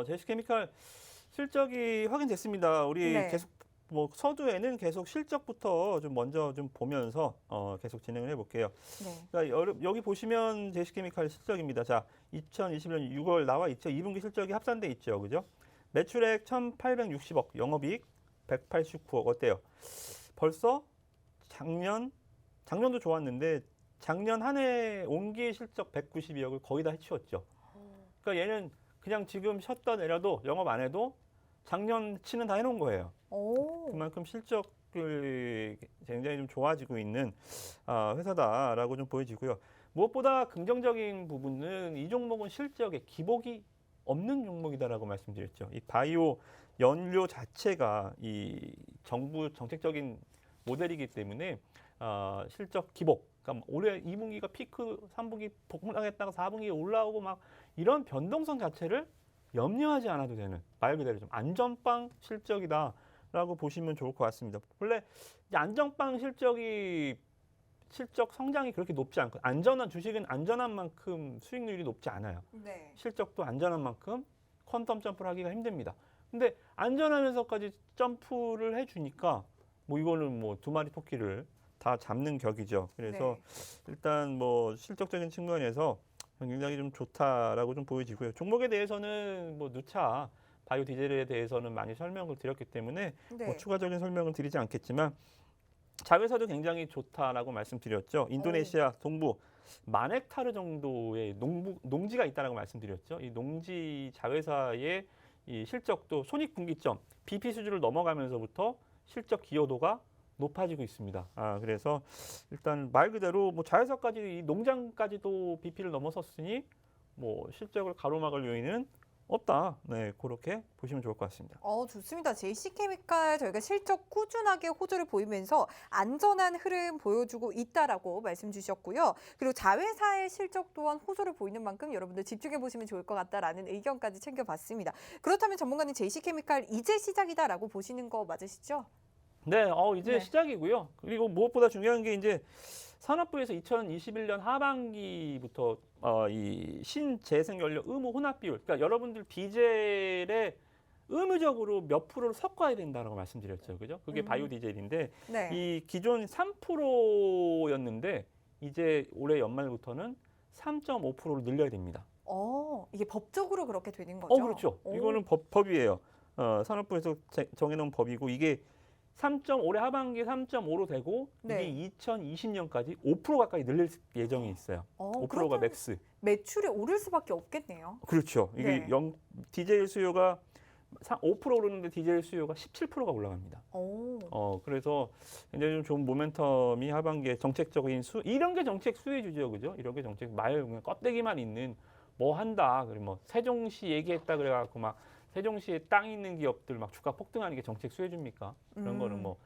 JC케미칼 실적이 확인됐습니다. 우리 네. 계속 뭐 서두에는 계속 실적부터 좀 먼저 좀 보면서 계속 진행을 해볼게요. 네. 그러니까 여기 보시면 JC케미칼 실적입니다. 자, 2021년 6월 나와 있죠. 2분기 실적이 합산돼 있죠, 그죠? 매출액 1,860억, 영업이익 189억 어때요? 벌써 작년도 좋았는데 작년 한 해 온기 실적 192억을 거의 다 해치웠죠. 그러니까 얘는 그냥 지금 쉬었다 내려도 영업 안 해도 작년치는 다 해놓은 거예요. 오. 그만큼 실적이 굉장히 좀 좋아지고 있는 회사다라고 좀 보여지고요. 무엇보다 긍정적인 부분은 이 종목은 실적에 기복이 없는 종목이다라고 말씀드렸죠. 이 바이오 연료 자체가 이 정부 정책적인 모델이기 때문에 실적 기복, 그러니까 올해 2분기가 피크, 3분기 폭락했다가 4분기에 올라오고 막 이런 변동성 자체를 염려하지 않아도 되는 말 그대로 좀 안전빵 실적이다라고 보시면 좋을 것 같습니다. 원래 이제 안전빵 실적 성장이 그렇게 높지 않고 안전한 주식은 안전한 만큼 수익률이 높지 않아요. 네. 실적도 안전한 만큼 퀀텀 점프를 하기가 힘듭니다. 근데 안전하면서까지 점프를 해주니까 뭐 이거는 뭐 두 마리 토끼를 다 잡는 격이죠. 그래서 일단 뭐 실적적인 측면에서 굉장히 좀 좋다라고 좀 보여지고요. 종목에 대해서는 뭐 누차 바이오 디젤에 대해서는 많이 설명을 드렸기 때문에 네. 뭐 추가적인 설명을 드리지 않겠지만 자회사도 굉장히 좋다라고 말씀드렸죠. 인도네시아 동부 10,000헥타르 정도의 농지가 있다라고 말씀드렸죠. 이 농지 자회사의 이 실적도 손익분기점 BP 수준을 넘어가면서부터 실적 기여도가 높아지고 있습니다. 그래서 일단 말 그대로 뭐 자회사까지 이 농장까지도 BP를 넘어섰으니 뭐 실적을 가로막을 요인은 없다. 네, 그렇게 보시면 좋을 것 같습니다. 좋습니다. JC케미칼 저희가 실적 꾸준하게 호조를 보이면서 안전한 흐름 보여주고 있다라고 말씀 주셨고요. 그리고 자회사의 실적 또한 호조를 보이는 만큼 여러분들 집중해 보시면 좋을 것 같다라는 의견까지 챙겨봤습니다. 그렇다면 전문가님 JC케미칼 이제 시작이다라고 보시는 거 맞으시죠? 네, 이제 네. 시작이고요. 그리고 무엇보다 중요한 게 이제 산업부에서 2021년 하반기부터 이 신재생연료 의무 혼합 비율, 그러니까 여러분들 디젤에 의무적으로 몇 프로를 섞어야 된다라고 말씀드렸죠, 그죠? 그게 바이오 디젤인데 네. 이 기존 3%였는데 이제 올해 연말부터는 3.5%로 늘려야 됩니다. 이게 법적으로 그렇게 되는 거죠? 그렇죠. 오. 이거는 법이에요. 산업부에서 정해놓은 법이고 이게 3.5 올해 하반기에 3.5로 되고 네. 이게 2020년까지 5% 가까이 늘릴 예정이 있어요. 5%가 그러면 맥스. 매출이 오를 수밖에 없겠네요. 그렇죠. 이게 네. 디젤 수요가 5% 오르는데 디젤 수요가 17%가 올라갑니다. 오. 그래서 굉장히 좀 좋은 모멘텀이 하반기에 정책적인 이런 게 정책 수혜주죠, 그죠? 이런 게 정책 그냥 껍데기만 있는 뭐 한다. 그리고 뭐 세종시 얘기했다 그래갖고 막 세종시에 땅 있는 기업들 막 주가 폭등하는 게 정책 수혜주입니까? 그런 거는 뭐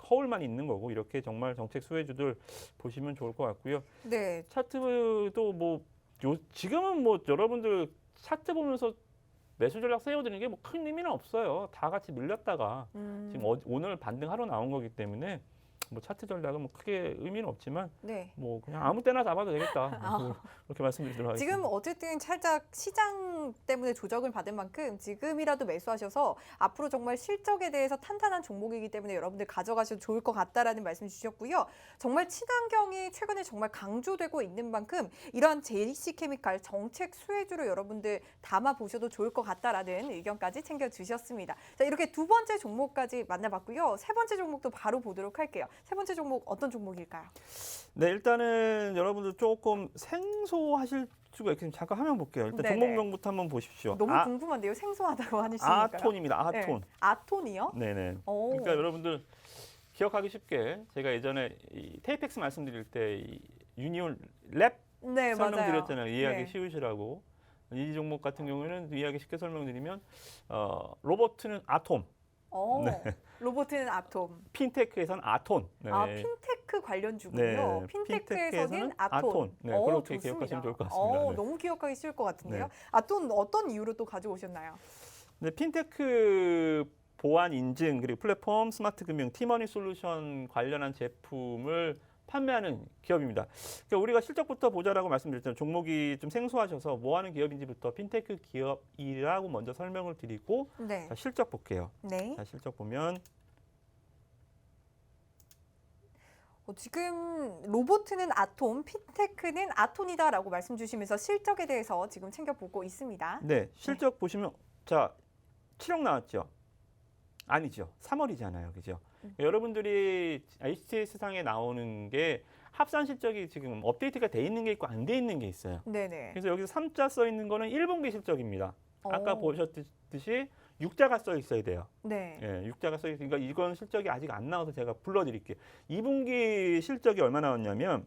허울만 있는 거고 이렇게 정말 정책 수혜주들 보시면 좋을 것 같고요. 네. 차트도 뭐 지금은 뭐 여러분들 차트 보면서 매수 전략 세워드리는 게 뭐 큰 의미는 없어요. 다 같이 밀렸다가 지금 오늘 반등하러 나온 거기 때문에 뭐 차트 전략은 뭐 크게 의미는 없지만 네. 뭐 그냥 아무 때나 잡아도 되겠다. 그렇게 말씀드리도록 하겠습니다. 지금 어쨌든 살짝 시장 때문에 조정을 받은 만큼 지금이라도 매수하셔서 앞으로 정말 실적에 대해서 탄탄한 종목이기 때문에 여러분들 가져가셔도 좋을 것 같다라는 말씀 주셨고요. 정말 친환경이 최근에 정말 강조되고 있는 만큼 이러한 JC케미칼 정책 수혜주로 여러분들 담아 보셔도 좋을 것 같다라는 의견까지 챙겨주셨습니다. 자, 이렇게 두 번째 종목까지 만나봤고요. 세 번째 종목도 바로 보도록 할게요. 세 번째 종목 어떤 종목일까요? 네, 일단은 여러분들 조금 생소하실 수가 있겠지만 잠깐 화면 볼게요. 일단 네네. 종목명부터 한번 보십시오. 너무 궁금한데요. 생소하다고 하시니까요. 아톤입니다. 아톤. 네. 아톤이요? 네네. 오. 그러니까 여러분들 기억하기 쉽게 제가 예전에 이 테이펙스 말씀드릴 때 이 유니온 랩 네, 설명드렸잖아요. 맞아요. 이해하기 네. 쉬우시라고. 이 종목 같은 경우에는 이해하기 쉽게 설명드리면 로버트는 아톰, 로봇은 아톰. 핀테크에서는 아톤. 네. 핀테크 관련주군요. 네, 핀테크에서는 아톤. 네, 그렇게 좋습니다. 기억하시면 좋을 것 같습니다. 네. 너무 기억하기 쉬울 것 같은데요. 네. 아톤 어떤 이유로 또 가져오셨나요? 네, 핀테크 보안 인증 그리고 플랫폼 스마트 금융 티머니 솔루션 관련한 제품을 판매하는 기업입니다. 그러니까 우리가 실적부터 보자라고 말씀드렸잖아요. 종목이 좀 생소하셔서 뭐 하는 기업인지부터 핀테크 기업이라고 먼저 설명을 드리고 네. 자, 실적 볼게요. 네. 자, 실적 보면 지금 로봇은 아톰, 핀테크는 아톤이다라고 말씀 주시면서 실적에 대해서 지금 챙겨보고 있습니다. 네, 실적 보시면 자 7억 나왔죠? 아니죠. 3월이잖아요. 그죠? 여러분들이 HTS 상에 나오는 게 합산 실적이 지금 업데이트가 돼 있는 게 있고 안 돼 있는 게 있어요. 네네. 그래서 여기서 3자 써 있는 거는 1분기 실적입니다. 아까 오. 보셨듯이 6자가 써 있어야 돼요. 네. 예, 6자가 써 있으니까 이건 실적이 아직 안 나와서 제가 불러드릴게요. 2분기 실적이 얼마 나왔냐면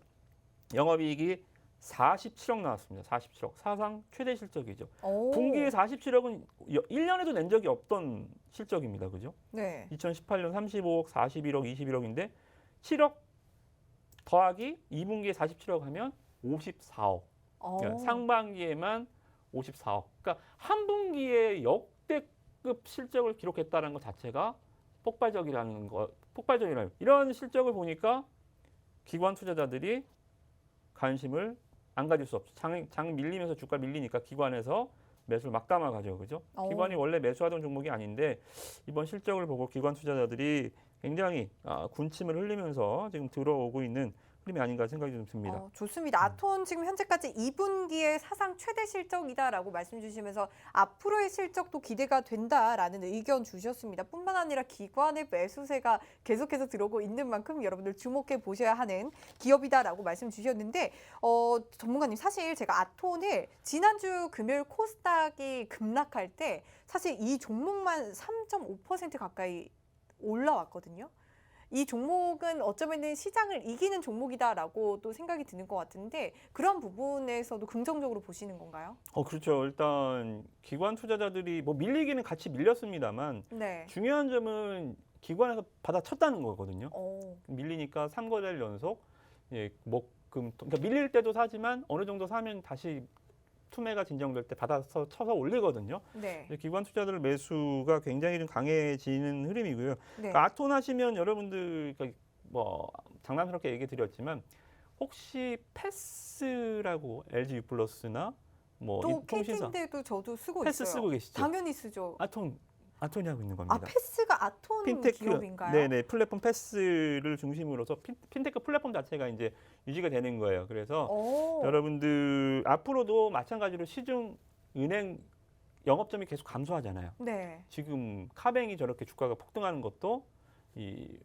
영업이익이 47억 나왔습니다. 47억. 사상 최대 실적이죠. 오. 분기에 47억은 1년에도 낸 적이 없던 실적입니다. 그죠? 네. 2018년 35억, 41억, 21억인데 7억 더하기 2분기에 47억 하면 54억. 오. 상반기에만 54억. 그러니까 한 분기에 역대급 실적을 기록했다는 것 자체가 폭발적이라는 이런 실적을 보니까 기관 투자자들이 관심을 안 가질 수 없죠. 장 밀리면서 주가 밀리니까 기관에서 매수를 막 담아가죠. 그죠? 오. 기관이 원래 매수하던 종목이 아닌데 이번 실적을 보고 기관 투자자들이 굉장히 군침을 흘리면서 지금 들어오고 있는 흐름이 아닌가 생각이 좀 듭니다. 좋습니다. 아톤 지금 현재까지 2분기에 사상 최대 실적이다라고 말씀 주시면서 앞으로의 실적도 기대가 된다라는 의견 주셨습니다. 뿐만 아니라 기관의 매수세가 계속해서 들어오고 있는 만큼 여러분들 주목해 보셔야 하는 기업이다라고 말씀 주셨는데 전문가님 사실 제가 아톤을 지난주 금요일 코스닥이 급락할 때 사실 이 종목만 3.5% 가까이 올라왔거든요. 이 종목은 어쩌면 시장을 이기는 종목이다라고 또 생각이 드는 것 같은데 그런 부분에서도 긍정적으로 보시는 건가요? 그렇죠. 일단 기관 투자자들이 뭐 밀리기는 같이 밀렸습니다만 네. 중요한 점은 기관에서 받아쳤다는 거거든요. 오. 밀리니까 3거래일 연속 그러니까 밀릴 때도 사지만 어느 정도 사면 다시 투매가 진정될 때 받아서 쳐서 올리거든요. 네. 기관 투자들 매수가 굉장히 좀 강해지는 흐름이고요. 네. 그러니까 아톤 하시면 여러분들 그러니까 뭐 장난스럽게 얘기 드렸지만 혹시 패스라고 LG U 플러스나 뭐 또 통신사 KT인데도 저도 쓰고 패스 있어요. 쓰고 계시죠? 당연히 쓰죠. 아톤이 하고 있는 겁니다. 패스가 아톤 핀테크, 기업인가요? 네네, 플랫폼 패스를 중심으로서 핀테크 플랫폼 자체가 이제 유지가 되는 거예요. 그래서 오. 여러분들 앞으로도 마찬가지로 시중 은행 영업점이 계속 감소하잖아요. 네. 지금 카뱅이 저렇게 주가가 폭등하는 것도 이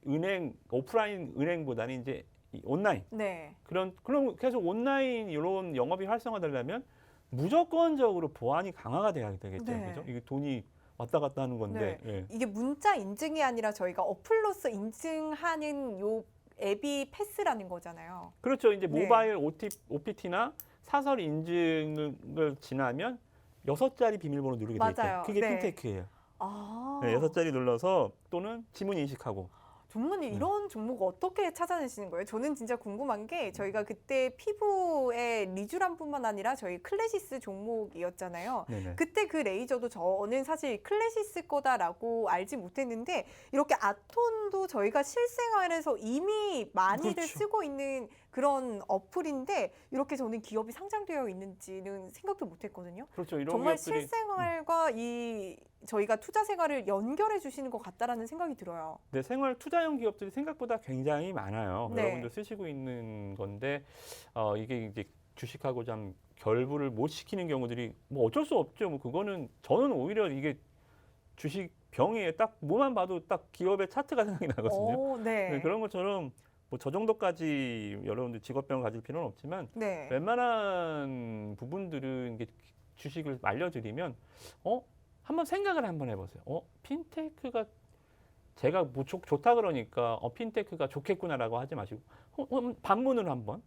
은행 오프라인 은행보다는 이제 이 온라인 네. 그럼 계속 온라인 이런 영업이 활성화되려면 무조건적으로 보안이 강화가 돼야 되겠죠. 네. 그죠? 이게 돈이 왔다 갔다 하는 건데. 예. 이게 문자 인증이 아니라 저희가 어플로서 인증하는 요 앱이 패스라는 거잖아요. 그렇죠. 이제 네. 모바일 OPT나 사설 인증을 지나면 6자리 비밀번호 누르게 돼 있대요. 맞아요. 그게 네. 핀테크예요. 아. 네, 6자리 눌러서 또는 지문 인식하고. 전문가님 이런 종목 어떻게 찾아내시는 거예요? 저는 진짜 궁금한 게 저희가 그때 피부의 리쥬란뿐만 아니라 저희 클래시스 종목이었잖아요. 네네. 그때 그 레이저도 저는 사실 클래시스 거다라고 알지 못했는데 이렇게 아톤도 저희가 실생활에서 이미 많이들 그렇죠. 쓰고 있는 그런 어플인데 이렇게 저는 기업이 상장되어 있는지는 생각도 못했거든요. 그렇죠. 이런 정말 기업들이 실생활과 이 저희가 투자 생활을 연결해 주시는 것 같다라는 생각이 들어요. 네, 생활 투자형 기업들이 생각보다 굉장히 많아요. 네. 여러분들 쓰시고 있는 건데 이게 이제 주식하고 좀 결부를 못 시키는 경우들이 뭐 어쩔 수 없죠. 뭐 그거는 저는 오히려 이게 주식 병에 딱 뭐만 봐도 딱 기업의 차트가 생각이 나거든요. 오, 네. 네, 그런 것처럼 뭐 저 정도까지 여러분들 직업병을 가질 필요는 없지만 네. 웬만한 부분들은 이게 주식을 알려드리면 한번 생각을 한번 해보세요. 핀테크가 제가 뭐 좋다 그러니까 핀테크가 좋겠구나라고 하지 마시고 반문을 한번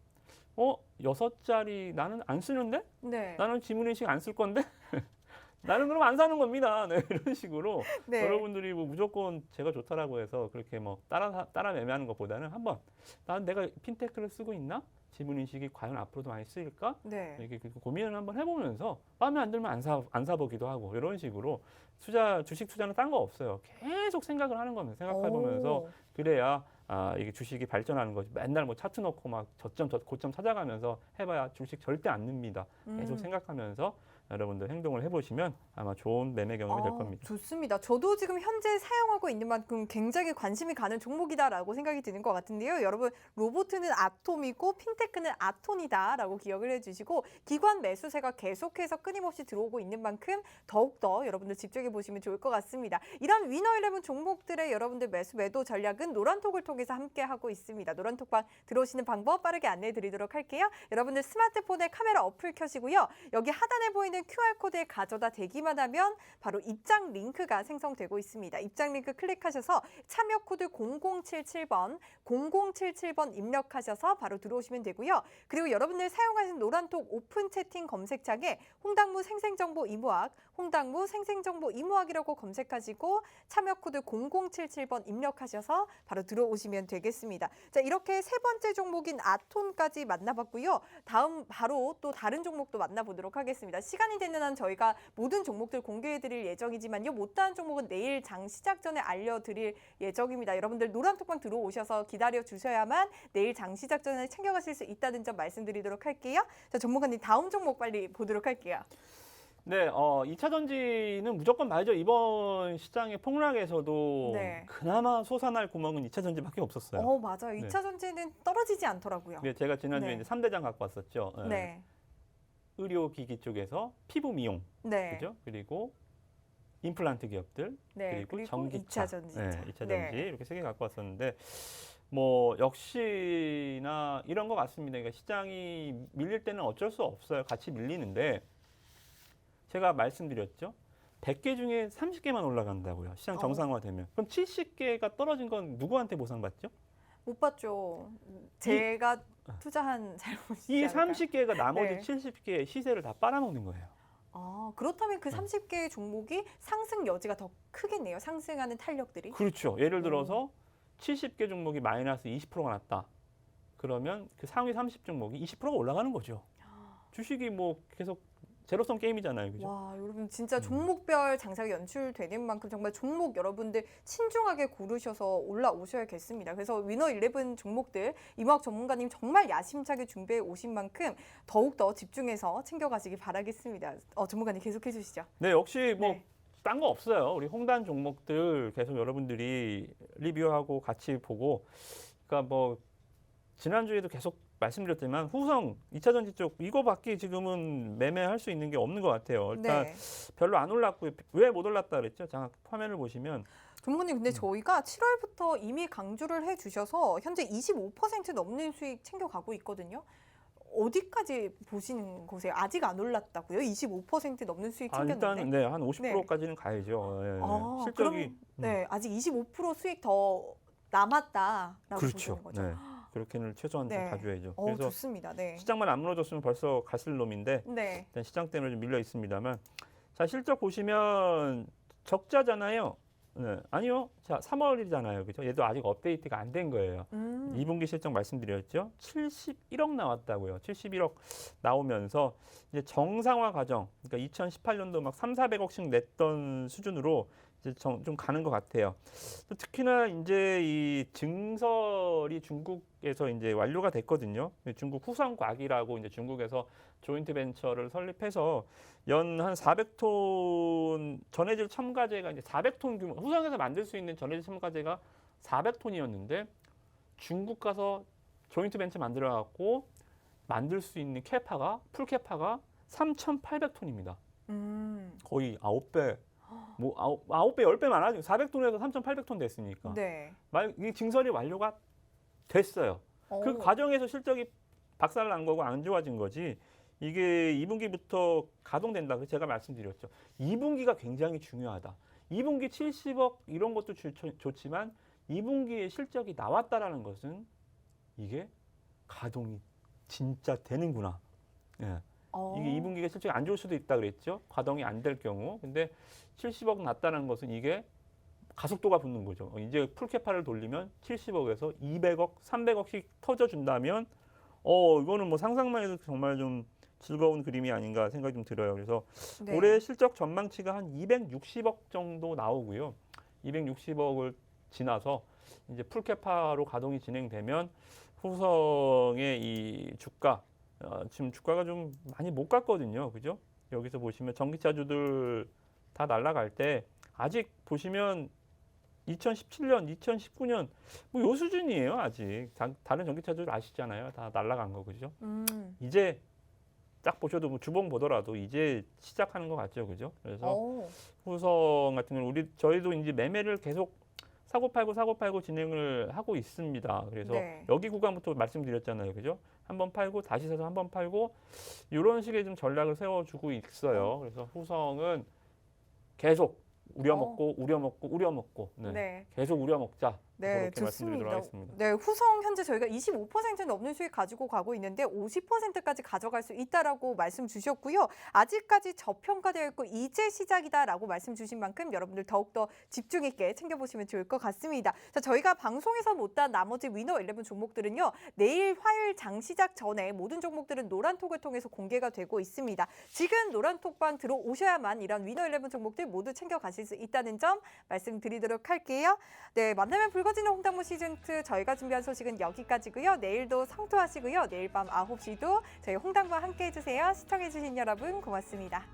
6자리 나는 안 쓰는데? 네. 나는 지문인식 안 쓸 건데? 나는 그럼 안 사는 겁니다. 네, 이런 식으로 네. 여러분들이 뭐 무조건 제가 좋다라고 해서 그렇게 뭐 따라 매매하는 것보다는 한번 난 내가 핀테크를 쓰고 있나? 지문인식이 과연 앞으로도 많이 쓰일까? 네. 이렇게 고민을 한번 해보면서 마음에 안 들면 안 사보기도 하고 이런 식으로 주식 투자는 딴 거 없어요. 계속 생각을 하는 겁니다. 생각해보면서 오. 그래야 이게 주식이 발전하는 거지. 맨날 뭐 차트 넣고 막 고점 찾아가면서 해봐야 주식 절대 안 늡니다. 계속 생각하면서 여러분들 행동을 해보시면 아마 좋은 매매 경험이 될 겁니다. 좋습니다. 저도 지금 현재 사용하고 있는 만큼 굉장히 관심이 가는 종목이다라고 생각이 드는 것 같은데요. 여러분, 로보트는 아톰이고 핀테크는 아톤이다라고 기억을 해주시고 기관 매수세가 계속해서 끊임없이 들어오고 있는 만큼 더욱더 여러분들 집중해 보시면 좋을 것 같습니다. 이런 위너11 종목들의 여러분들 매수 매도 전략은 노란톡을 통해서 함께하고 있습니다. 노란톡방 들어오시는 방법 빠르게 안내해 드리도록 할게요. 여러분들 스마트폰에 카메라 어플 켜시고요. 여기 하단에 보이는 QR코드에 가져다 대기만 하면 바로 입장 링크가 생성되고 있습니다. 입장 링크 클릭하셔서 참여 코드 0077번, 0077번 입력하셔서 바로 들어오시면 되고요. 그리고 여러분들 사용하시는 노란톡 오픈 채팅 검색창에 홍당무 생생정보 이모학, 홍당무 생생정보 이모학이라고 검색하시고 참여 코드 0077번 입력하셔서 바로 들어오시면 되겠습니다. 자, 이렇게 세 번째 종목인 아톤까지 만나봤고요. 다음 바로 또 다른 종목도 만나보도록 하겠습니다. 시간이 되는 한 저희가 모든 종목들 공개해드릴 예정이지만요. 못다한 종목은 내일 장 시작 전에 알려드릴 예정입니다. 여러분들 노란톡방 들어오셔서 기다려주셔야만 내일 장 시작 전에 챙겨가실 수 있다는 점 말씀드리도록 할게요. 자, 전문가님 다음 종목 빨리 보도록 할게요. 네, 2차 전지는 무조건 말죠. 이번 시장의 폭락에서도 네. 그나마 솟아날 구멍은 2차 전지밖에 없었어요. 맞아요. 네. 2차 전지는 떨어지지 않더라고요. 네, 제가 지난주에 네. 이제 3대장 갖고 왔었죠. 네. 의료기기 쪽에서 피부 미용, 네. 그죠? 그리고 임플란트 기업들, 네. 그리고 전기차, 2차 전지. 네, 2차 전지 네. 이렇게 세 개 갖고 왔었는데 뭐 역시나 이런 것 같습니다. 그러니까 시장이 밀릴 때는 어쩔 수 없어요. 같이 밀리는데 제가 말씀드렸죠. 100개 중에 30개만 올라간다고요. 시장 정상화되면. 그럼 70개가 떨어진 건 누구한테 보상받죠? 못 봤죠. 제가 투자한 잘못이지 이 않을까요? 30개가 나머지 네. 70개의 시세를 다 빨아먹는 거예요. 그렇다면 그 30개의 종목이 상승 여지가 더 크겠네요. 상승하는 탄력들이. 그렇죠. 예를 들어서 70개 종목이 마이너스 20%가 났다. 그러면 그 상위 30 종목이 20%가 올라가는 거죠. 주식이 뭐 계속 제로섬 게임이잖아요. 그죠? 와, 여러분 진짜 종목별 장사가 연출되는 만큼 정말 종목 여러분들 신중하게 고르셔서 올라오셔야겠습니다. 그래서 위너11 종목들 이모학 전문가님 정말 야심차게 준비해 오신 만큼 더욱더 집중해서 챙겨가시기 바라겠습니다. 전문가님 계속해 주시죠. 네, 역시 뭐 네. 딴 거 없어요. 우리 홍단 종목들 계속 여러분들이 리뷰하고 같이 보고, 그러니까 뭐 지난주에도 계속 말씀드렸지만 후성 2차 전지 쪽 이거밖에 지금은 매매할 수 있는 게 없는 것 같아요. 일단 네. 별로 안 올랐고요. 왜 못 올랐다 그랬죠? 자, 화면을 보시면 전문가님 근데 저희가 7월부터 이미 강조를 해주셔서 현재 25% 넘는 수익 챙겨가고 있거든요. 어디까지 보시는 거세요? 아직 안 올랐다고요? 25% 넘는 수익 챙겼는데? 일단 네, 한 50%까지는 가야죠. 예, 실적이 그럼, 네, 아직 25% 수익 더 남았다라고 그렇죠. 보시는 거죠? 네, 그렇게는 최소한 좀 네. 봐줘야죠. 그래서 좋습니다. 네. 시장만 안 무너졌으면 벌써 갔을 놈인데 네. 일단 시장 때문에 좀 밀려 있습니다만, 자, 실적 보시면 적자잖아요. 네, 아니요. 자, 3월이잖아요. 그죠? 얘도 아직 업데이트가 안 된 거예요. 2분기 실적 말씀드렸죠. 71억 나왔다고요. 71억 나오면서 이제 정상화 과정, 그러니까 2018년도 막 3,400억씩 냈던 수준으로 이제 좀 가는 것 같아요. 또 특히나 이제 이 증설이 중국에서 이제 완료가 됐거든요. 중국 후성곽이라고 이제 중국에서 조인트 벤처를 설립해서 연 한 400톤 전해질 첨가제가 이제 400톤 규모, 후성에서 만들 수 있는 전해질 첨가제가 400톤이었는데 중국 가서 조인트 벤처 만들어 갖고 만들 수 있는 캐파가 풀 캐파가 3,800톤입니다. 거의 9배. 뭐 9배, 10배 많아지고 400톤에서 3,800톤 됐으니까. 네. 이 증설이 완료가 됐어요. 그 과정에서 실적이 박살난 거고 안 좋아진 거지. 이게 2분기부터 가동된다. 그래서 제가 말씀드렸죠. 2분기가 굉장히 중요하다. 2분기 70억 이런 것도 좋지만 2분기에 실적이 나왔다라는 것은 이게 가동이 진짜 되는구나. 예. 이게 2분기가 실적이 안 좋을 수도 있다 그랬죠. 가동이 안 될 경우. 근데 70억 났다는 것은 이게 가속도가 붙는 거죠. 이제 풀캐파를 돌리면 70억에서 200억, 300억씩 터져준다면 이거는 뭐 상상만 해도 정말 좀 즐거운 그림이 아닌가 생각이 좀 들어요. 그래서 네. 올해 실적 전망치가 한 260억 정도 나오고요. 260억을 지나서 이제 풀캐파로 가동이 진행되면 후성의 이 주가, 지금 주가가 좀 많이 못 갔거든요. 그죠? 여기서 보시면 전기차주들 다 날아갈 때 아직 보시면 2017년, 2019년 뭐 요 수준이에요. 아직 다른 전기차주들 아시잖아요. 다 날아간 거 그죠? 이제 딱 보셔도 뭐 주봉 보더라도 이제 시작하는 것 같죠, 그죠? 그래서 후성 같은 경우는 저희도 이제 매매를 계속 사고 팔고 진행을 하고 있습니다. 그래서 네. 여기 구간부터 말씀드렸잖아요, 그죠? 한번 팔고 다시 사서 한번 팔고 이런 식의 좀 전략을 세워주고 있어요. 그래서 후성은 계속 우려먹고 네. 네. 계속 우려먹자. 네, 그렇게 말씀드리도록 하겠습니다. 네, 후성 현재 저희가 25% 넘는 수익 가지고 가고 있는데 50%까지 가져갈 수 있다라고 말씀 주셨고요. 아직까지 저평가되어 있고 이제 시작이다라고 말씀 주신 만큼 여러분들 더욱더 집중 있게 챙겨보시면 좋을 것 같습니다. 자, 저희가 방송에서 못한 나머지 위너 11 종목들은요. 내일 화요일 장 시작 전에 모든 종목들은 노란톡을 통해서 공개가 되고 있습니다. 지금 노란톡방 들어오셔야만 이런 위너 11 종목들 모두 챙겨가실 수 있다는 점 말씀드리도록 할게요. 네, 만나면 불거지는 홍당무 시즌2 저희가 준비한 소식은 여기까지고요. 내일도 성투하시고요. 내일 밤 9시도 저희 홍당무와 함께 해주세요. 시청해주신 여러분 고맙습니다.